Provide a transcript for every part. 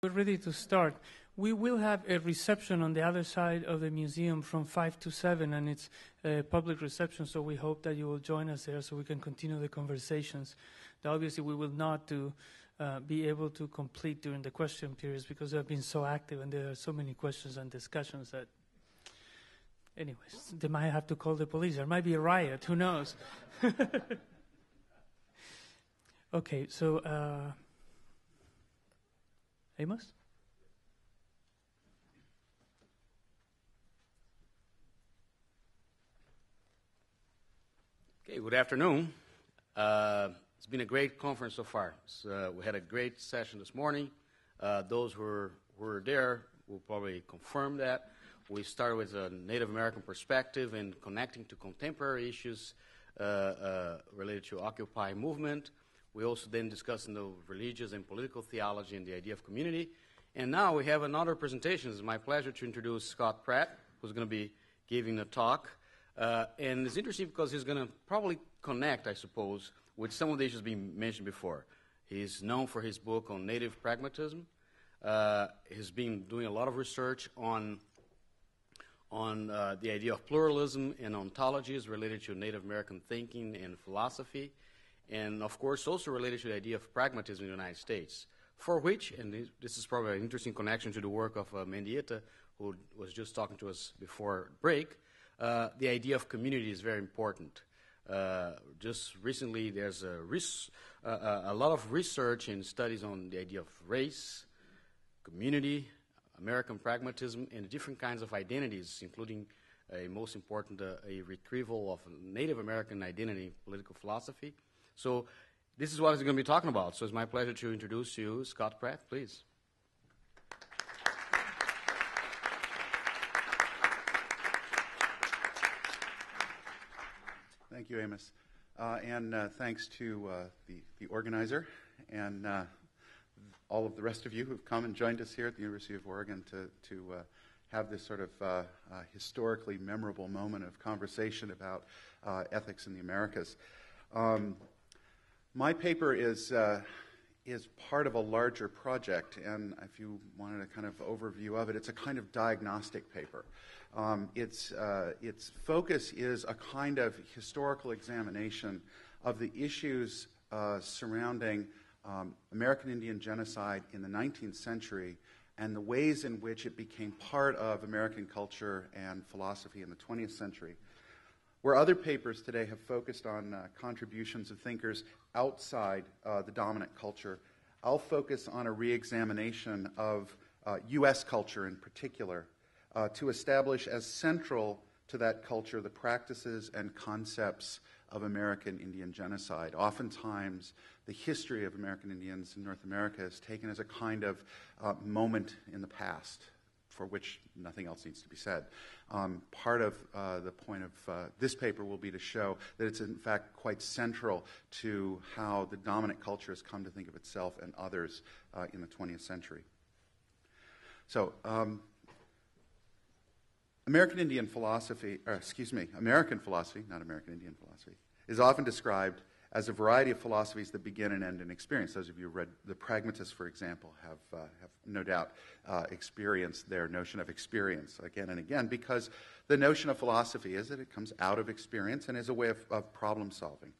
We're ready to start. We will have a reception on the other side of the museum from 5 to 7, and it's a public reception, so we hope that you will join us there so we can continue the conversations. Now, obviously, we will not be able to complete during the question periods because they have been so active and there are so many questions and discussions that, anyways, they might have to call the police. There might be a riot. Who knows? Okay, so Amos? Okay, good afternoon. It's been a great conference so far. We had a great session this morning. Those who were there will probably confirm that. We started with a Native American perspective and connecting to contemporary issues related to Occupy movement. We also then discussed the religious and political theology and the idea of community. And now we have another presentation. It's my pleasure to introduce Scott Pratt, who's going to be giving a talk. And it's interesting because he's going to probably connect, I suppose, with some of the issues being mentioned before. He's known for his book on native pragmatism. He's been doing a lot of research on the idea of pluralism and ontologies related to Native American thinking and philosophy. And, of course, also related to the idea of pragmatism in the United States, for which, and this is probably an interesting connection to the work of Mendieta, who was just talking to us before break, the idea of community is very important. Just recently, there's a lot of research and studies on the idea of race, community, American pragmatism, and different kinds of identities, including most important, a retrieval of Native American identity, political philosophy. So this is what he's going to be talking about. So it's my pleasure to introduce you, Scott Pratt, please. Thank you, Amos. And thanks to the organizer and all of the rest of you who've come and joined us here at the University of Oregon to have this sort of historically memorable moment of conversation about ethics in the Americas. My paper is part of a larger project, and if you wanted a kind of overview of it, it's a kind of diagnostic paper. Its focus is a kind of historical examination of the issues surrounding American Indian genocide in the 19th century and the ways in which it became part of American culture and philosophy in the 20th century. Where other papers today have focused on contributions of thinkers outside the dominant culture, I'll focus on a re-examination of U.S. culture in particular to establish as central to that culture the practices and concepts of American Indian genocide. Oftentimes, the history of American Indians in North America is taken as a kind of moment in the past, for which nothing else needs to be said. Part of the point of this paper will be to show that it's in fact quite central to how the dominant culture has come to think of itself and others in the 20th century. So, American philosophy, not American Indian philosophy, is often described as a variety of philosophies that begin and end in experience. Those of you who read The Pragmatists, for example, have no doubt experienced their notion of experience again and again, because the notion of philosophy is that it comes out of experience and is a way of problem solving.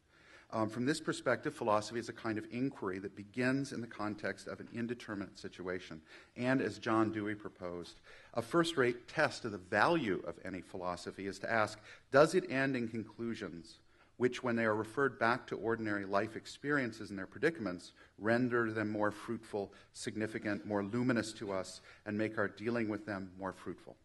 From this perspective, philosophy is a kind of inquiry that begins in the context of an indeterminate situation. And as John Dewey proposed, a first-rate test of the value of any philosophy is to ask, does it end in conclusions which, when they are referred back to ordinary life experiences and their predicaments, render them more fruitful, significant, more luminous to us, and make our dealing with them more fruitful?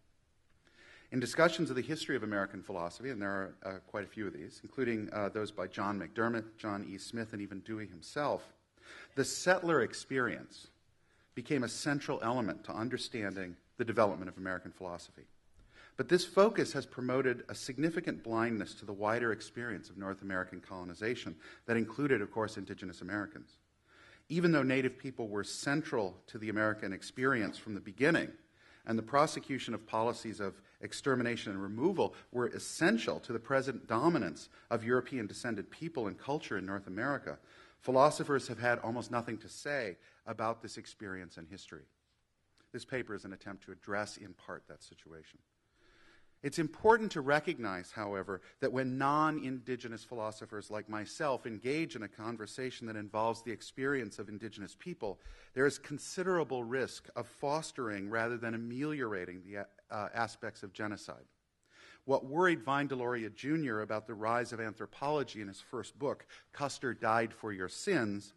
In discussions of the history of American philosophy, and there are quite a few of these, including those by John McDermott, John E. Smith, and even Dewey himself, the settler experience became a central element to understanding the development of American philosophy. But this focus has promoted a significant blindness to the wider experience of North American colonization that included, of course, indigenous Americans. Even though Native people were central to the American experience from the beginning, and the prosecution of policies of extermination and removal were essential to the present dominance of European-descended people and culture in North America, philosophers have had almost nothing to say about this experience and history. This paper is an attempt to address, in part, that situation. It's important to recognize, however, that when non-indigenous philosophers like myself engage in a conversation that involves the experience of indigenous people, there is considerable risk of fostering rather than ameliorating the aspects of genocide. What worried Vine Deloria Jr. about the rise of anthropology in his first book, Custer Died for Your Sins,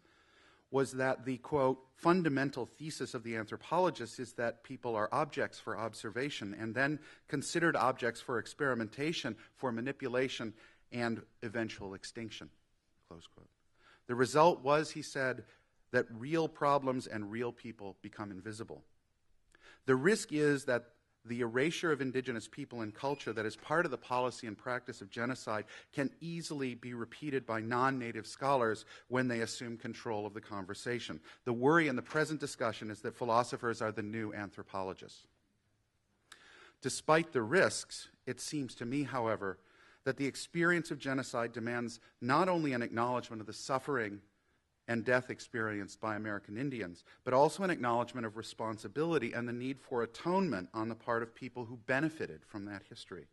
was that the, quote, fundamental thesis of the anthropologist is that people are objects for observation and then considered objects for experimentation, for manipulation, and eventual extinction, close quote. The result was, he said, that real problems and real people become invisible. The risk is that the erasure of indigenous people and culture that is part of the policy and practice of genocide can easily be repeated by non-native scholars when they assume control of the conversation. The worry in the present discussion is that philosophers are the new anthropologists. Despite the risks, it seems to me, however, that the experience of genocide demands not only an acknowledgement of the suffering and death experienced by American Indians, but also an acknowledgement of responsibility and the need for atonement on the part of people who benefited from that history.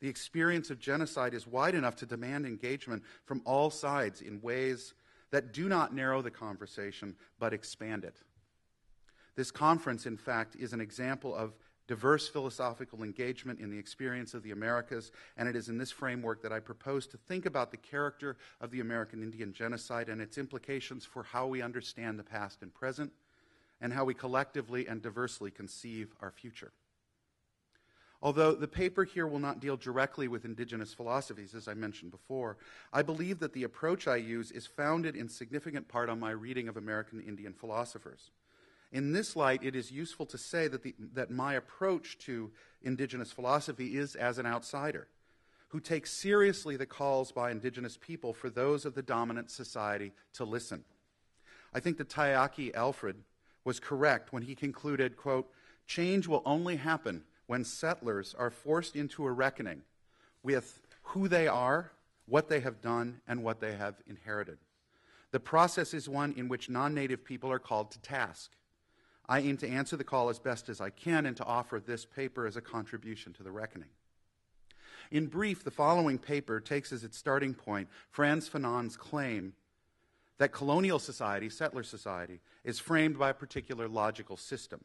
The experience of genocide is wide enough to demand engagement from all sides in ways that do not narrow the conversation, but expand it. This conference, in fact, is an example of diverse philosophical engagement in the experience of the Americas, and it is in this framework that I propose to think about the character of the American Indian genocide and its implications for how we understand the past and present, and how we collectively and diversely conceive our future. Although the paper here will not deal directly with indigenous philosophies, as I mentioned before, I believe that the approach I use is founded in significant part on my reading of American Indian philosophers. In this light, it is useful to say that my approach to indigenous philosophy is as an outsider, who takes seriously the calls by indigenous people for those of the dominant society to listen. I think that Taiyaki Alfred was correct when he concluded, quote, change will only happen when settlers are forced into a reckoning with who they are, what they have done, and what they have inherited. The process is one in which non-native people are called to task. I aim to answer the call as best as I can and to offer this paper as a contribution to the reckoning. In brief, the following paper takes as its starting point Frantz Fanon's claim that colonial society, settler society, is framed by a particular logical system.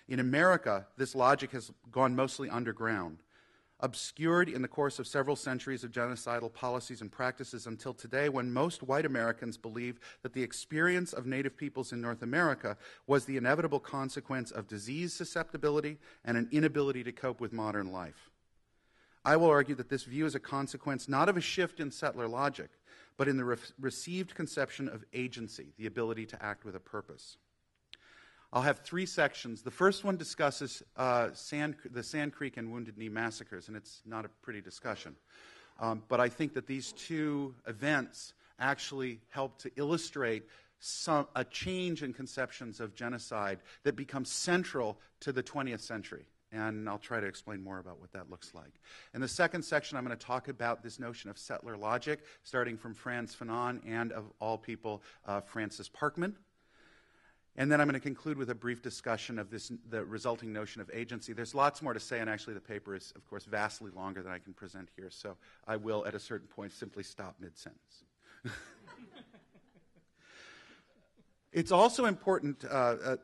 In America, this logic has gone mostly underground, obscured in the course of several centuries of genocidal policies and practices until today, when most white Americans believe that the experience of Native peoples in North America was the inevitable consequence of disease susceptibility and an inability to cope with modern life. I will argue that this view is a consequence not of a shift in settler logic, but in the received conception of agency, the ability to act with a purpose. I'll have three sections. The first one discusses the Sand Creek and Wounded Knee massacres, and it's not a pretty discussion. But I think that these two events actually help to illustrate a change in conceptions of genocide that becomes central to the 20th century. And I'll try to explain more about what that looks like. In the second section, I'm going to talk about this notion of settler logic, starting from Frantz Fanon and, of all people, Francis Parkman. And then I'm going to conclude with a brief discussion of the resulting notion of agency. There's lots more to say, and actually the paper is, of course, vastly longer than I can present here, so I will, at a certain point, simply stop mid-sentence. It's also important, to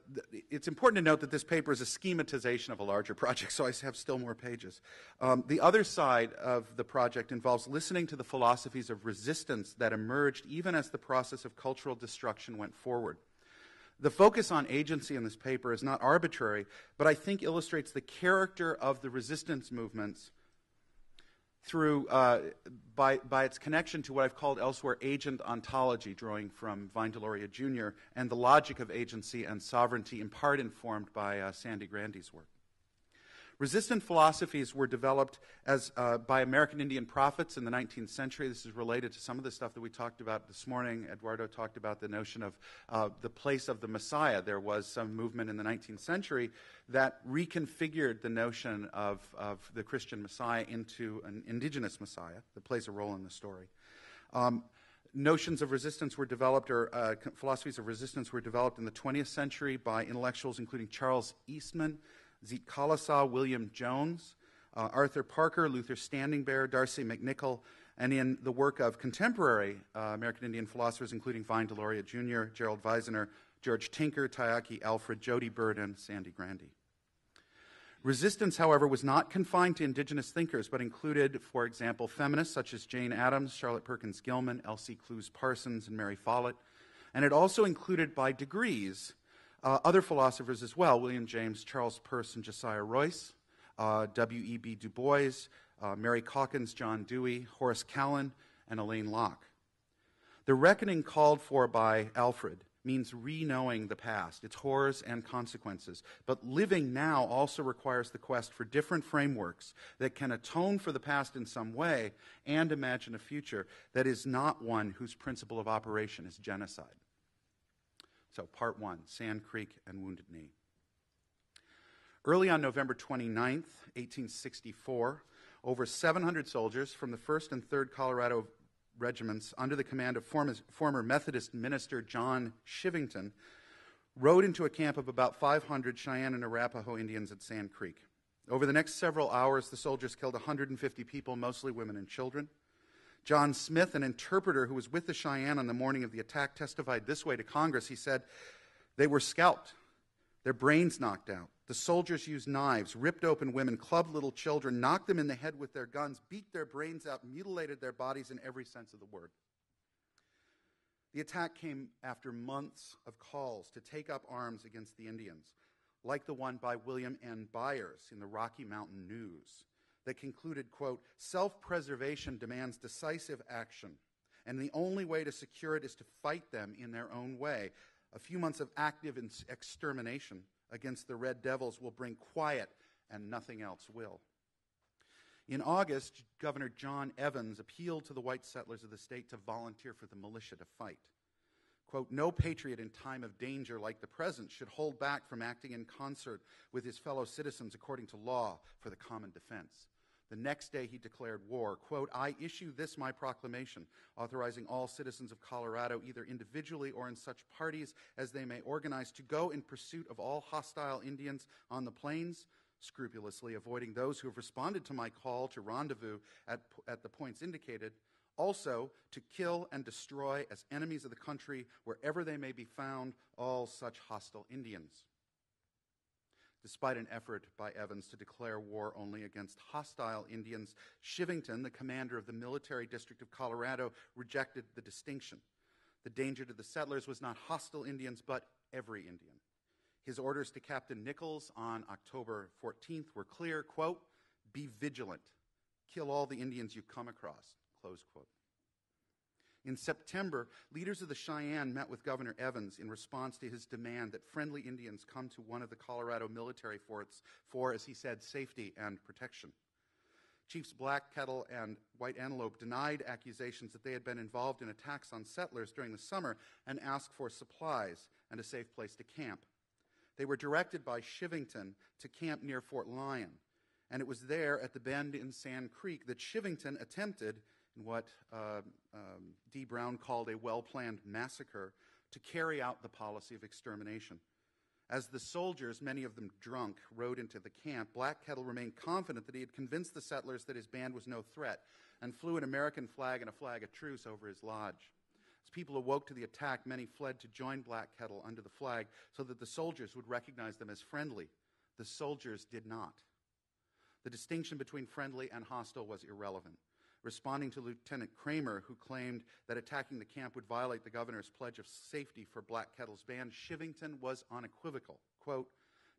note that this paper is a schematization of a larger project, so I have still more pages. The other side of the project involves listening to the philosophies of resistance that emerged even as the process of cultural destruction went forward. The focus on agency in this paper is not arbitrary, but I think illustrates the character of the resistance movements through by its connection to what I've called elsewhere agent ontology, drawing from Vine Deloria Jr., and the logic of agency and sovereignty, in part informed by Sandy Grandy's work. Resistant philosophies were developed by American Indian prophets in the 19th century. This is related to some of the stuff that we talked about this morning. Eduardo talked about the notion of the place of the Messiah. There was some movement in the 19th century that reconfigured the notion of the Christian Messiah into an indigenous Messiah that plays a role in the story. Notions of resistance were developed, or philosophies of resistance were developed in the 20th century by intellectuals including Charles Eastman, Zeke Collisaw, William Jones, Arthur Parker, Luther Standing Bear, Darcy McNichol, and in the work of contemporary American Indian philosophers including Vine Deloria Jr., Gerald Weisner, George Tinker, Tyaki Alfred, Jody Bird, and Sandy Grandy. Resistance, however, was not confined to indigenous thinkers, but included, for example, feminists such as Jane Addams, Charlotte Perkins Gilman, Elsie Clews Parsons, and Mary Follett. And it also included, by degrees, other philosophers as well, William James, Charles Peirce, and Josiah Royce, W.E.B. Du Bois, Mary Calkins, John Dewey, Horace Callan, and Elaine Locke. The reckoning called for by Alfred means re-knowing the past, its horrors and consequences. But living now also requires the quest for different frameworks that can atone for the past in some way and imagine a future that is not one whose principle of operation is genocide. So, Part 1, Sand Creek and Wounded Knee. Early on November 29th, 1864, over 700 soldiers from the 1st and 3rd Colorado regiments under the command of former Methodist minister John Shivington rode into a camp of about 500 Cheyenne and Arapaho Indians at Sand Creek. Over the next several hours, the soldiers killed 150 people, mostly women and children. John Smith, an interpreter who was with the Cheyenne on the morning of the attack, testified this way to Congress. He said, "They were scalped, their brains knocked out. The soldiers used knives, ripped open women, clubbed little children, knocked them in the head with their guns, beat their brains out, mutilated their bodies in every sense of the word." The attack came after months of calls to take up arms against the Indians, like the one by William N. Byers in the Rocky Mountain News, that concluded, quote, "Self-preservation demands decisive action, and the only way to secure it is to fight them in their own way. A few months of active extermination against the Red Devils will bring quiet, and nothing else will." In August, Governor John Evans appealed to the white settlers of the state to volunteer for the militia to fight. Quote, "No patriot in time of danger like the present should hold back from acting in concert with his fellow citizens according to law for the common defense." The next day he declared war. Quote, "I issue this my proclamation, authorizing all citizens of Colorado, either individually or in such parties as they may organize, to go in pursuit of all hostile Indians on the plains, scrupulously avoiding those who have responded to my call to rendezvous at the points indicated, also to kill and destroy as enemies of the country wherever they may be found all such hostile Indians." Despite an effort by Evans to declare war only against hostile Indians, Shivington, the commander of the military district of Colorado, rejected the distinction. The danger to the settlers was not hostile Indians, but every Indian. His orders to Captain Nichols on October 14th were clear, quote, "Be vigilant. Kill all the Indians you come across," close quote. In September, leaders of the Cheyenne met with Governor Evans in response to his demand that friendly Indians come to one of the Colorado military forts for, as he said, safety and protection. Chiefs Black Kettle and White Antelope denied accusations that they had been involved in attacks on settlers during the summer and asked for supplies and a safe place to camp. They were directed by Shivington to camp near Fort Lyon, and it was there at the bend in Sand Creek that Shivington attempted, in what D. Brown called a well-planned massacre, to carry out the policy of extermination. As the soldiers, many of them drunk, rode into the camp, Black Kettle remained confident that he had convinced the settlers that his band was no threat and flew an American flag and a flag of truce over his lodge. As people awoke to the attack, many fled to join Black Kettle under the flag so that the soldiers would recognize them as friendly. The soldiers did not. The distinction between friendly and hostile was irrelevant. Responding to Lieutenant Kramer, who claimed that attacking the camp would violate the governor's pledge of safety for Black Kettle's band, Shivington was unequivocal. Quote,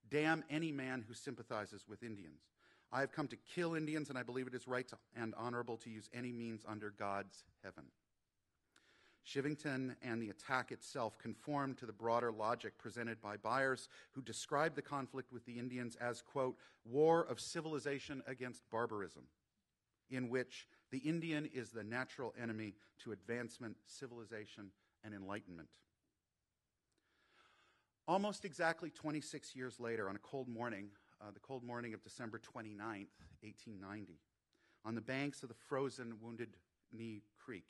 "Damn any man who sympathizes with Indians. I have come to kill Indians, and I believe it is right and honorable to use any means under God's heaven." Shivington and the attack itself conformed to the broader logic presented by Byers, who described the conflict with the Indians as, quote, "war of civilization against barbarism, in which the Indian is the natural enemy to advancement, civilization, and enlightenment." Almost exactly 26 years later, on a cold morning, the cold morning of December 29th, 1890, on the banks of the frozen Wounded Knee Creek,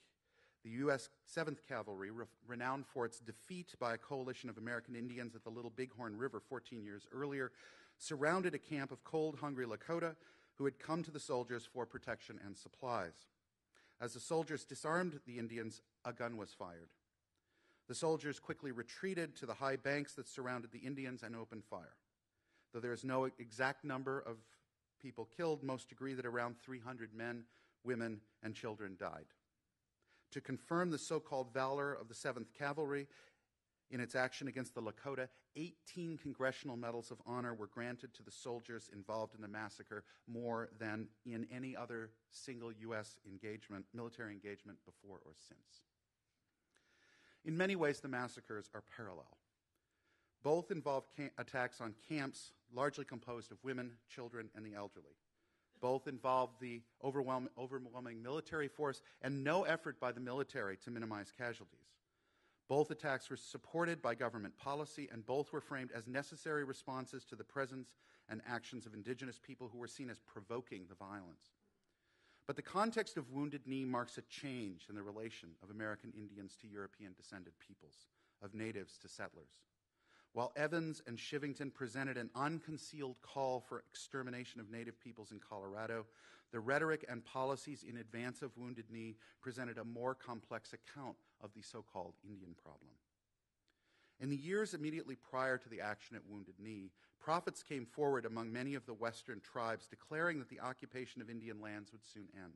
The U.S. 7th Cavalry, renowned for its defeat by a coalition of American Indians at the Little Bighorn River 14 years earlier, surrounded a camp of cold, hungry Lakota who had come to the soldiers for protection and supplies. As the soldiers disarmed the Indians, a gun was fired. The soldiers quickly retreated to the high banks that surrounded the Indians and opened fire. Though there is no exact number of people killed, most agree that around 300 men, women, and children died. To confirm the so-called valor of the 7th Cavalry in its action against the Lakota, 18 Congressional Medals of Honor were granted to the soldiers involved in the massacre, more than in any other single U.S. military engagement before or since. In many ways, the massacres are parallel. Both involve attacks on camps largely composed of women, children, and the elderly. Both involve the overwhelming military force and no effort by the military to minimize casualties. Both attacks were supported by government policy, and both were framed as necessary responses to the presence and actions of indigenous people who were seen as provoking the violence. But the context of Wounded Knee marks a change in the relation of American Indians to European-descended peoples, of natives to settlers. While Evans and Shivington presented an unconcealed call for extermination of native peoples in Colorado, the rhetoric and policies in advance of Wounded Knee presented a more complex account of the so-called Indian problem. In the years immediately prior to the action at Wounded Knee, prophets came forward among many of the Western tribes declaring that the occupation of Indian lands would soon end.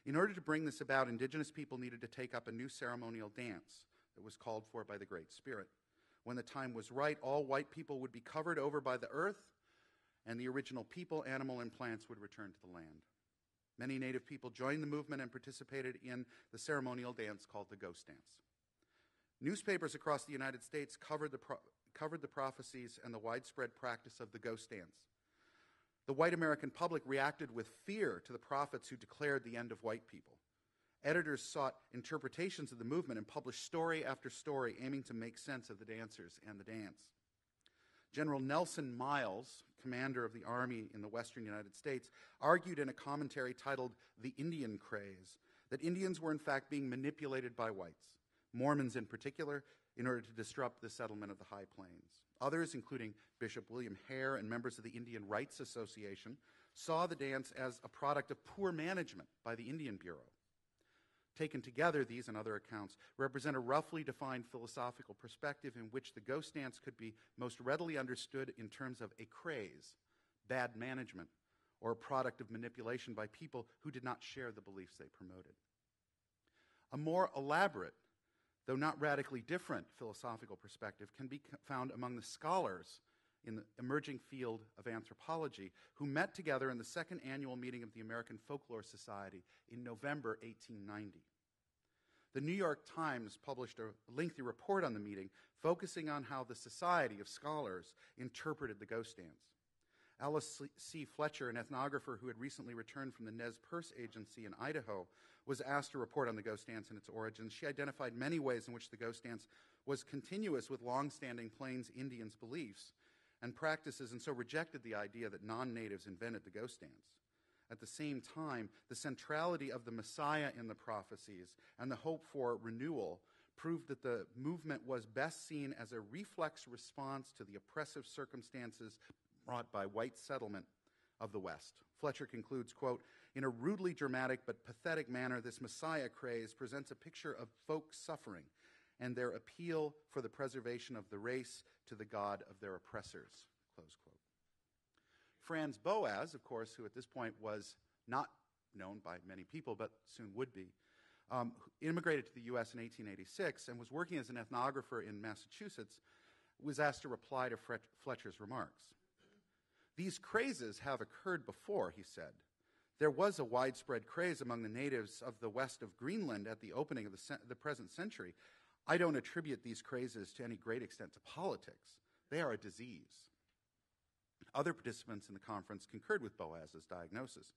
In order to bring this about, indigenous people needed to take up a new ceremonial dance that was called for by the Great Spirit. When the time was right, all white people would be covered over by the earth, and the original people, animal, and plants would return to the land. Many native people joined the movement and participated in the ceremonial dance called the Ghost Dance. Newspapers across the United States covered the prophecies and the widespread practice of the Ghost Dance. The white American public reacted with fear to the prophets who declared the end of white people. Editors sought interpretations of the movement and published story after story aiming to make sense of the dancers and the dance. General Nelson Miles, commander of the Army in the western United States, argued in a commentary titled The Indian Craze that Indians were in fact being manipulated by whites, Mormons in particular, in order to disrupt the settlement of the High Plains. Others, including Bishop William Hare and members of the Indian Rights Association, saw the dance as a product of poor management by the Indian Bureau. Taken together, these and other accounts represent a roughly defined philosophical perspective in which the ghost dance could be most readily understood in terms of a craze, bad management, or a product of manipulation by people who did not share the beliefs they promoted. A more elaborate, though not radically different, philosophical perspective can be found among the scholars in the emerging field of anthropology who met together in the second annual meeting of the American Folklore Society in November 1890. The New York Times published a lengthy report on the meeting focusing on how the Society of Scholars interpreted the ghost dance. Alice C. Fletcher, an ethnographer who had recently returned from the Nez Perce Agency in Idaho, was asked to report on the ghost dance and its origins. She identified many ways in which the ghost dance was continuous with long-standing Plains Indians' beliefs and practices, and so rejected the idea that non-natives invented the ghost dance. At the same time, the centrality of the Messiah in the prophecies and the hope for renewal proved that the movement was best seen as a reflex response to the oppressive circumstances brought by white settlement of the West. Fletcher concludes, quote, "In a rudely dramatic but pathetic manner, this Messiah craze presents a picture of folk suffering and their appeal for the preservation of the race to the God of their oppressors," close quote. Franz Boas, of course, who at this point was not known by many people, but soon would be, immigrated to the U.S. in 1886 and was working as an ethnographer in Massachusetts, was asked to reply to Fletcher's remarks. "These crazes have occurred before," he said. "There was a widespread craze among the natives of the west of Greenland at the opening of the present century. I don't attribute these crazes to any great extent to politics. They are a disease." Other participants in the conference concurred with Boas's diagnosis.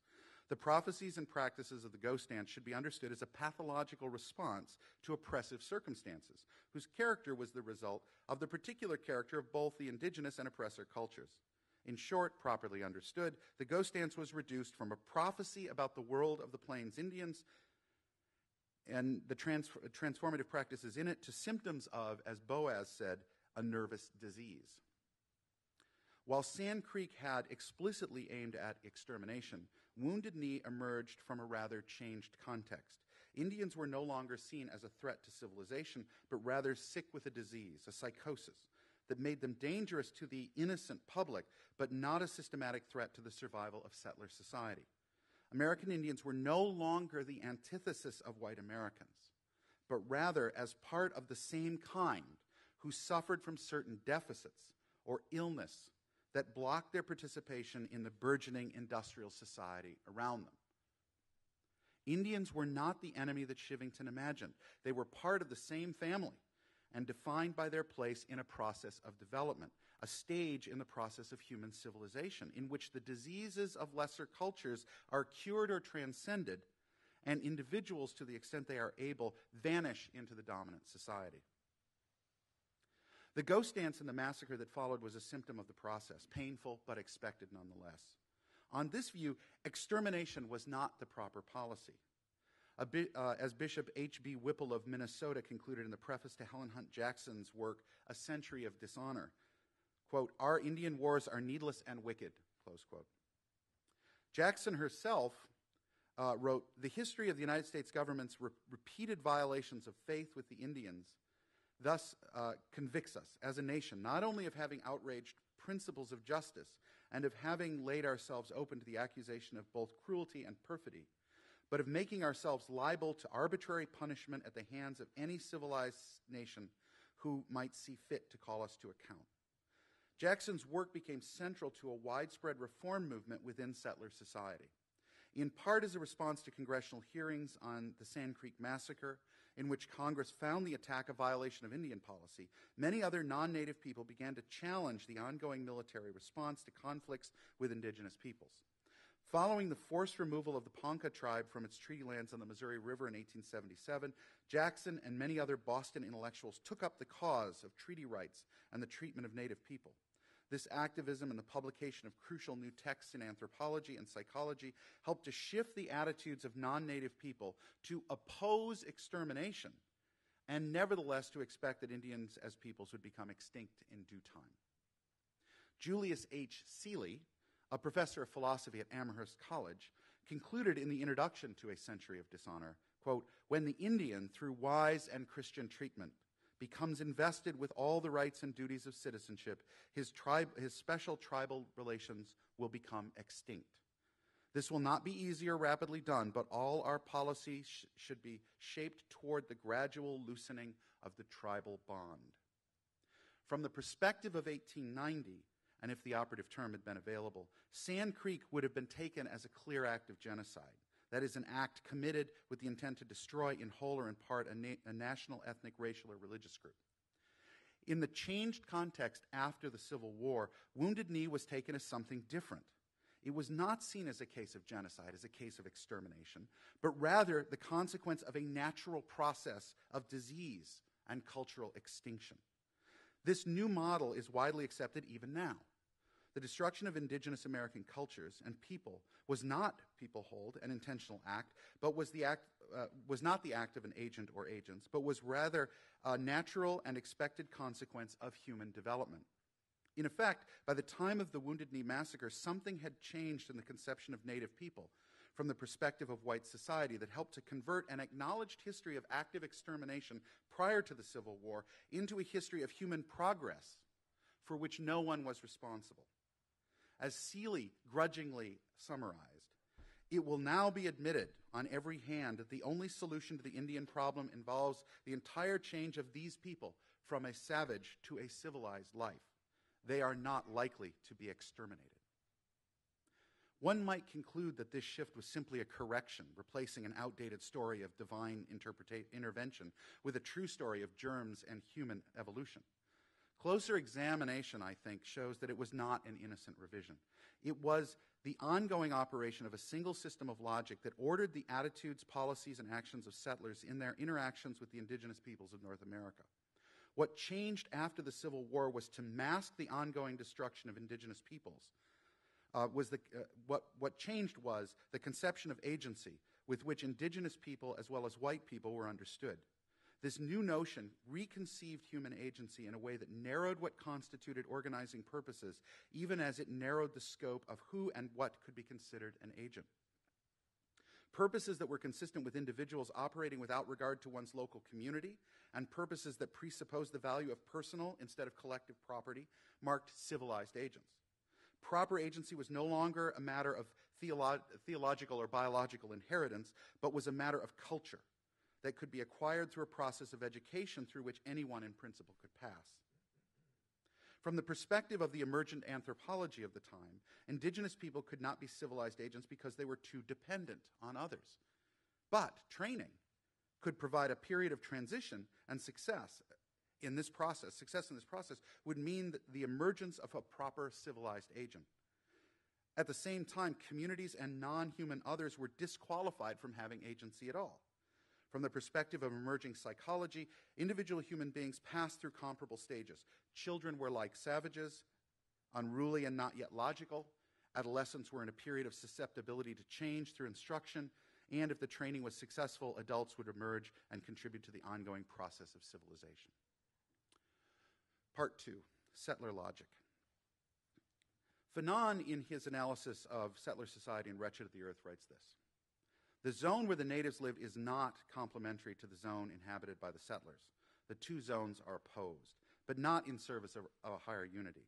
The prophecies and practices of the ghost dance should be understood as a pathological response to oppressive circumstances, whose character was the result of the particular character of both the indigenous and oppressor cultures. In short, properly understood, the ghost dance was reduced from a prophecy about the world of the Plains Indians and the transformative practices in it to symptoms of, as Boaz said, a nervous disease. While Sand Creek had explicitly aimed at extermination, Wounded Knee emerged from a rather changed context. Indians were no longer seen as a threat to civilization, but rather sick with a disease, a psychosis, that made them dangerous to the innocent public, but not a systematic threat to the survival of settler society. American Indians were no longer the antithesis of white Americans, but rather as part of the same kind who suffered from certain deficits or illness that blocked their participation in the burgeoning industrial society around them. Indians were not the enemy that Shivington imagined. They were part of the same family and defined by their place in a process of development, a stage in the process of human civilization in which the diseases of lesser cultures are cured or transcended, and individuals, to the extent they are able, vanish into the dominant society. The ghost dance and the massacre that followed was a symptom of the process, painful but expected nonetheless. On this view, extermination was not the proper policy. As Bishop H.B. Whipple of Minnesota concluded in the preface to Helen Hunt Jackson's work, A Century of Dishonor, quote, "Our Indian wars are needless and wicked," close quote. Jackson herself wrote, "The history of the United States government's repeated violations of faith with the Indians thus convicts us as a nation not only of having outraged principles of justice and of having laid ourselves open to the accusation of both cruelty and perfidy, but of making ourselves liable to arbitrary punishment at the hands of any civilized nation who might see fit to call us to account." Jackson's work became central to a widespread reform movement within settler society, in part as a response to congressional hearings on the Sand Creek Massacre, in which Congress found the attack a violation of Indian policy. Many other non-native people began to challenge the ongoing military response to conflicts with indigenous peoples. Following the forced removal of the Ponca tribe from its treaty lands on the Missouri River in 1877, Jackson and many other Boston intellectuals took up the cause of treaty rights and the treatment of native people. This activism and the publication of crucial new texts in anthropology and psychology helped to shift the attitudes of non-native people to oppose extermination and nevertheless to expect that Indians as peoples would become extinct in due time. Julius H. Seeley, a professor of philosophy at Amherst College, concluded in the introduction to A Century of Dishonor, quote, "When the Indian, through wise and Christian treatment, becomes invested with all the rights and duties of citizenship, his special tribal relations will become extinct. This will not be easy or rapidly done, but all our policies should be shaped toward the gradual loosening of the tribal bond." From the perspective of 1890, and if the operative term had been available, Sand Creek would have been taken as a clear act of genocide. That is, an act committed with the intent to destroy in whole or in part a national, ethnic, racial, or religious group. In the changed context after the Civil War, Wounded Knee was taken as something different. It was not seen as a case of genocide, as a case of extermination, but rather the consequence of a natural process of disease and cultural extinction. This new model is widely accepted even now. The destruction of indigenous American cultures and people was not, people hold, an intentional act, but was not the act of an agent or agents, but was rather a natural and expected consequence of human development. In effect, by the time of the Wounded Knee Massacre, something had changed in the conception of Native people from the perspective of white society that helped to convert an acknowledged history of active extermination prior to the Civil War into a history of human progress for which no one was responsible. As Seeley grudgingly summarized, it will now be admitted on every hand that the only solution to the Indian problem involves the entire change of these people from a savage to a civilized life. They are not likely to be exterminated. One might conclude that this shift was simply a correction, replacing an outdated story of divine intervention with a true story of germs and human evolution. Closer examination, I think, shows that it was not an innocent revision. It was the ongoing operation of a single system of logic that ordered the attitudes, policies, and actions of settlers in their interactions with the indigenous peoples of North America. What changed after the Civil War was to mask the ongoing destruction of indigenous peoples. What changed was the conception of agency, with which indigenous people as well as white people were understood. This new notion reconceived human agency in a way that narrowed what constituted organizing purposes, even as it narrowed the scope of who and what could be considered an agent. Purposes that were consistent with individuals operating without regard to one's local community, and purposes that presupposed the value of personal instead of collective property, marked civilized agents. Proper agency was no longer a matter of theological or biological inheritance, but was a matter of culture that could be acquired through a process of education through which anyone in principle could pass. From the perspective of the emergent anthropology of the time, indigenous people could not be civilized agents because they were too dependent on others. But training could provide a period of transition, and success in this process would mean the emergence of a proper civilized agent. At the same time, communities and non-human others were disqualified from having agency at all. From the perspective of emerging psychology, individual human beings passed through comparable stages. Children were like savages, unruly and not yet logical. Adolescents were in a period of susceptibility to change through instruction, and if the training was successful, adults would emerge and contribute to the ongoing process of civilization. Part 2, settler logic. Fanon, in his analysis of settler society in Wretched of the Earth, writes this: "The zone where the natives lived is not complementary to the zone inhabited by the settlers. The two zones are opposed, but not in service of a higher unity.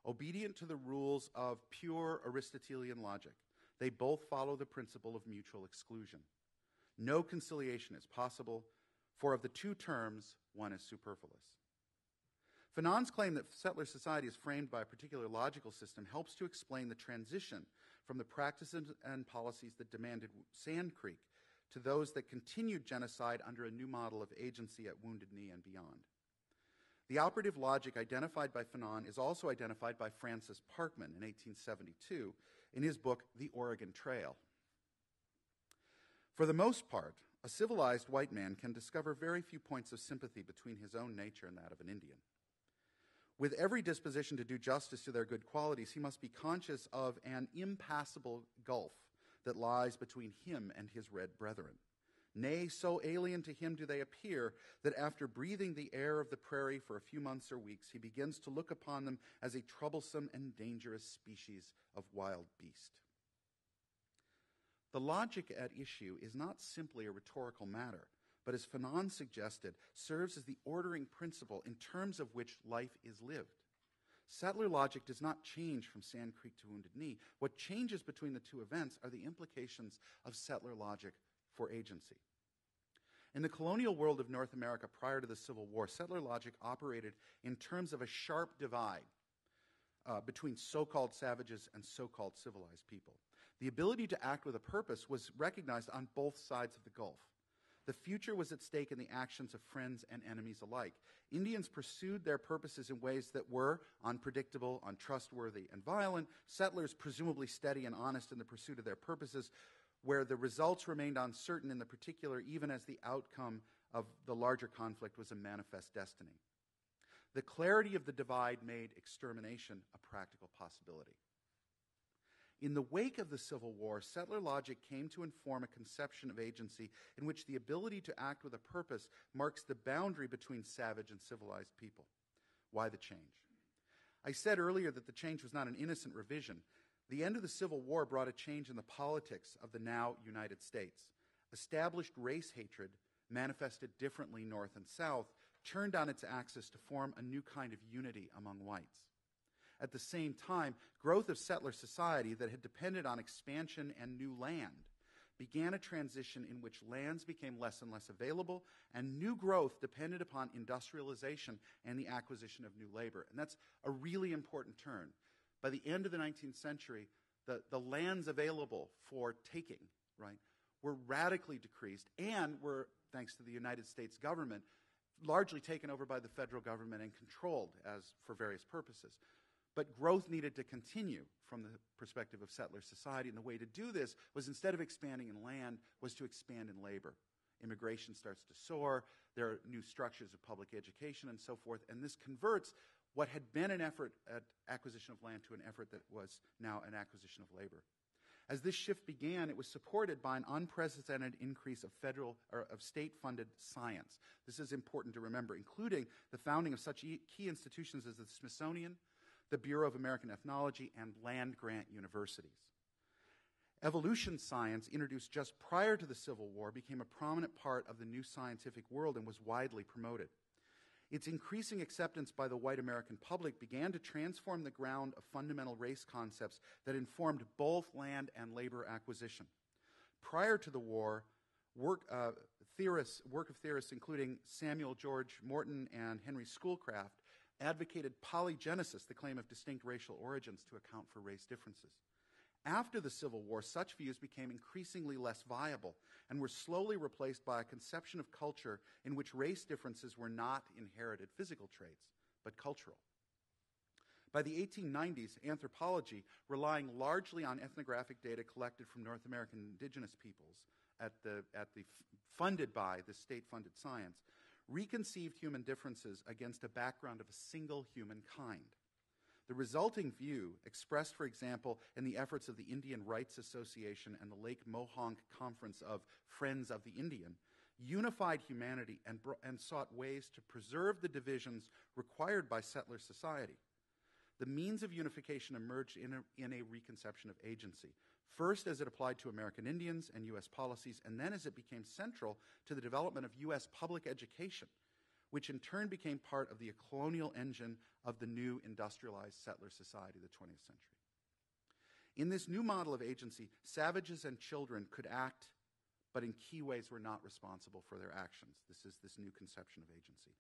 Obedient to the rules of pure Aristotelian logic, they both follow the principle of mutual exclusion. No conciliation is possible, for of the two terms, one is superfluous." Fanon's claim that settler society is framed by a particular logical system helps to explain the transition from the practices and policies that demanded Sand Creek to those that continued genocide under a new model of agency at Wounded Knee and beyond. The operative logic identified by Fanon is also identified by Francis Parkman in 1872 in his book, The Oregon Trail. For the most part, a civilized white man can discover very few points of sympathy between his own nature and that of an Indian. With every disposition to do justice to their good qualities, he must be conscious of an impassable gulf that lies between him and his red brethren. Nay, so alien to him do they appear that after breathing the air of the prairie for a few months or weeks, he begins to look upon them as a troublesome and dangerous species of wild beast. The logic at issue is not simply a rhetorical matter, but as Fanon suggested, serves as the ordering principle in terms of which life is lived. Settler logic does not change from Sand Creek to Wounded Knee. What changes between the two events are the implications of settler logic for agency. In the colonial world of North America prior to the Civil War, settler logic operated in terms of a sharp divide between so-called savages and so-called civilized people. The ability to act with a purpose was recognized on both sides of the Gulf. The future was at stake in the actions of friends and enemies alike. Indians pursued their purposes in ways that were unpredictable, untrustworthy, and violent. Settlers, presumably steady and honest in the pursuit of their purposes, where the results remained uncertain in the particular, even as the outcome of the larger conflict was a manifest destiny. The clarity of the divide made extermination a practical possibility. In the wake of the Civil War, settler logic came to inform a conception of agency in which the ability to act with a purpose marks the boundary between savage and civilized people. Why the change? I said earlier that the change was not an innocent revision. The end of the Civil War brought a change in the politics of the now United States. Established race hatred, manifested differently North and South, turned on its axis to form a new kind of unity among whites. At the same time, growth of settler society that had depended on expansion and new land began a transition in which lands became less and less available, and new growth depended upon industrialization and the acquisition of new labor. And that's a really important turn. By the end of the 19th century, the lands available for taking, right, were radically decreased and were, thanks to the United States government, largely taken over by the federal government and controlled as for various purposes. But growth needed to continue from the perspective of settler society, and the way to do this was, instead of expanding in land, was to expand in labor. Immigration starts to soar, there are new structures of public education and so forth, and this converts what had been an effort at acquisition of land to an effort that was now an acquisition of labor. As this shift began, it was supported by an unprecedented increase of state-funded science. This is important to remember, including the founding of such key institutions as the Smithsonian, the Bureau of American Ethnology, and land-grant universities. Evolution science, introduced just prior to the Civil War, became a prominent part of the new scientific world and was widely promoted. Its increasing acceptance by the white American public began to transform the ground of fundamental race concepts that informed both land and labor acquisition. Prior to the war, work of theorists including Samuel George Morton and Henry Schoolcraft advocated polygenesis, the claim of distinct racial origins to account for race differences. After the Civil War, such views became increasingly less viable and were slowly replaced by a conception of culture in which race differences were not inherited physical traits, but cultural. By the 1890s, anthropology, relying largely on ethnographic data collected from North American indigenous peoples funded by the state-funded science, reconceived human differences against a background of a single human kind. The resulting view, expressed, for example, in the efforts of the Indian Rights Association and the Lake Mohonk Conference of Friends of the Indian, unified humanity and sought ways to preserve the divisions required by settler society. The means of unification emerged in a reconception of agency, first as it applied to American Indians and U.S. policies, and then as it became central to the development of U.S. public education, which in turn became part of the colonial engine of the new industrialized settler society of the 20th century. In this new model of agency, savages and children could act, but in key ways were not responsible for their actions. This is this new conception of agency.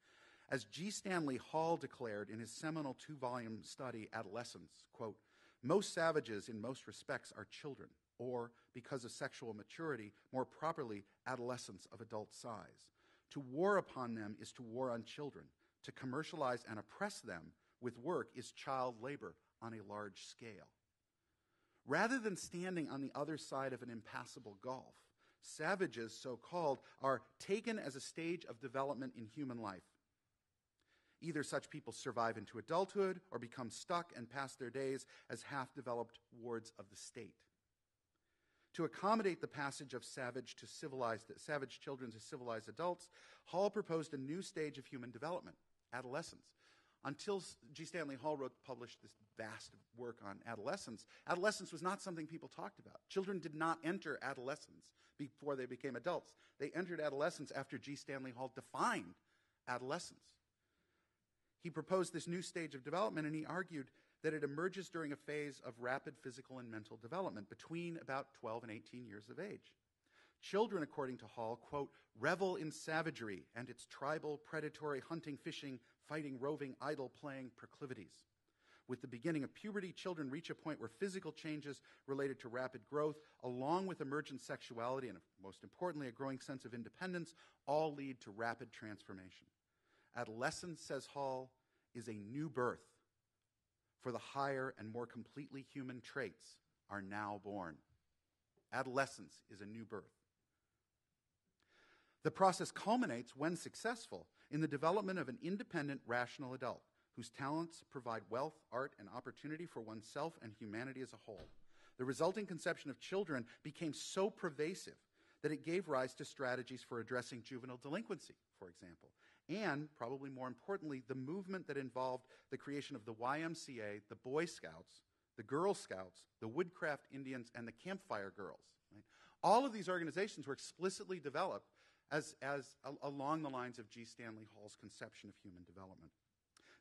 As G. Stanley Hall declared in his seminal 2-volume study, Adolescence, quote, "Most savages in most respects are children, or, because of sexual maturity, more properly, adolescents of adult size. To war upon them is to war on children. To commercialize and oppress them with work is child labor on a large scale." Rather than standing on the other side of an impassable gulf, savages, so-called, are taken as a stage of development in human life. Either such people survive into adulthood or become stuck and pass their days as half-developed wards of the state. To accommodate the passage of savage children to civilized adults, Hall proposed a new stage of human development, adolescence. Until G. Stanley Hall published this vast work on adolescence, adolescence was not something people talked about. Children did not enter adolescence before they became adults. They entered adolescence after G. Stanley Hall defined adolescence. He proposed this new stage of development, and he argued that it emerges during a phase of rapid physical and mental development between about 12 and 18 years of age. Children, according to Hall, quote, "revel in savagery and its tribal, predatory, hunting, fishing, fighting, roving, idle playing proclivities. With the beginning of puberty, children reach a point where physical changes related to rapid growth, along with emergent sexuality and, most importantly, a growing sense of independence, all lead to rapid transformation. Adolescence," says Hall, "is a new birth, for the higher and more completely human traits are now born." Adolescence is a new birth. The process culminates, when successful, in the development of an independent, rational adult whose talents provide wealth, art, and opportunity for oneself and humanity as a whole. The resulting conception of children became so pervasive that it gave rise to strategies for addressing juvenile delinquency, for example, and, probably more importantly, the movement that involved the creation of the YMCA, the Boy Scouts, the Girl Scouts, the Woodcraft Indians, and the Campfire Girls. Right? All of these organizations were explicitly developed as along the lines of G. Stanley Hall's conception of human development.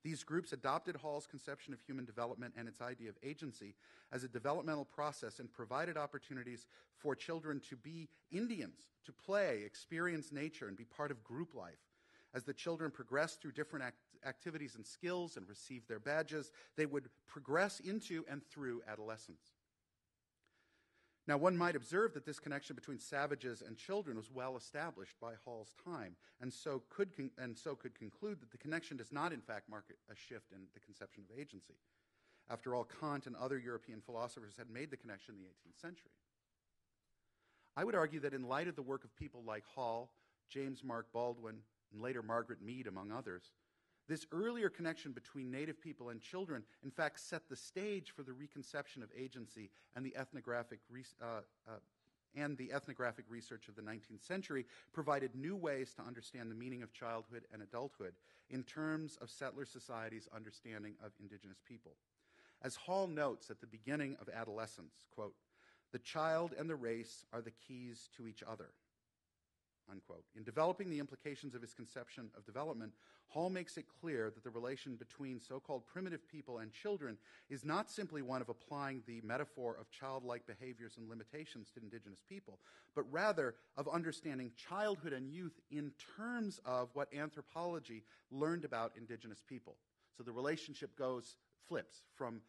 These groups adopted Hall's conception of human development and its idea of agency as a developmental process and provided opportunities for children to be Indians, to play, experience nature, and be part of group life. As the children progressed through different activities and skills and received their badges, they would progress into and through adolescence. Now, one might observe that this connection between savages and children was well established by Hall's time, and so could conclude that the connection does not, in fact, mark a shift in the conception of agency. After all, Kant and other European philosophers had made the connection in the 18th century. I would argue that in light of the work of people like Hall, James Mark Baldwin, and later Margaret Mead, among others, This earlier connection between native people and children, in fact, set the stage for the reconception of agency and the ethnographic research of the 19th century provided new ways to understand the meaning of childhood and adulthood in terms of settler society's understanding of indigenous people. As Hall notes at the beginning of Adolescence, quote, "The child and the race are the keys to each other," unquote. In developing the implications of his conception of development, Hall makes it clear that the relation between so-called primitive people and children is not simply one of applying the metaphor of childlike behaviors and limitations to indigenous people, but rather of understanding childhood and youth in terms of what anthropology learned about indigenous people. So the relationship flips from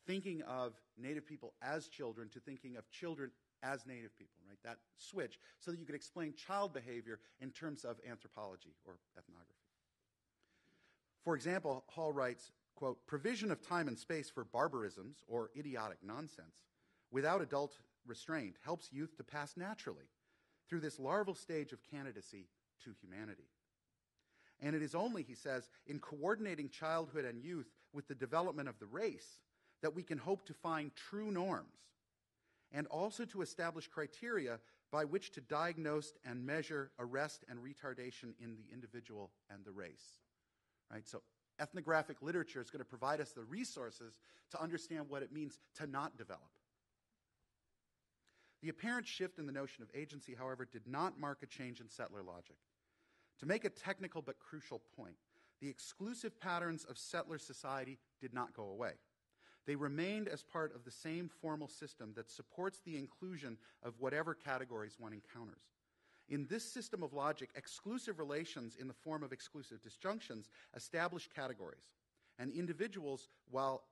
thinking of native people as children to thinking of children as native people, right? That switch, so that you could explain child behavior in terms of anthropology or ethnography. For example, Hall writes, quote, "Provision of time and space for barbarisms or idiotic nonsense without adult restraint helps youth to pass naturally through this larval stage of candidacy to humanity. And it is only," he says, "in coordinating childhood and youth with the development of the race that we can hope to find true norms and also to establish criteria by which to diagnose and measure arrest and retardation in the individual and the race." Right? So ethnographic literature is going to provide us the resources to understand what it means to not develop. The apparent shift in the notion of agency, however, did not mark a change in settler logic. To make a technical but crucial point, the exclusive patterns of settler society did not go away. They remained as part of the same formal system that supports the inclusion of whatever categories one encounters. In this system of logic, exclusive relations in the form of exclusive disjunctions establish categories, and individuals, while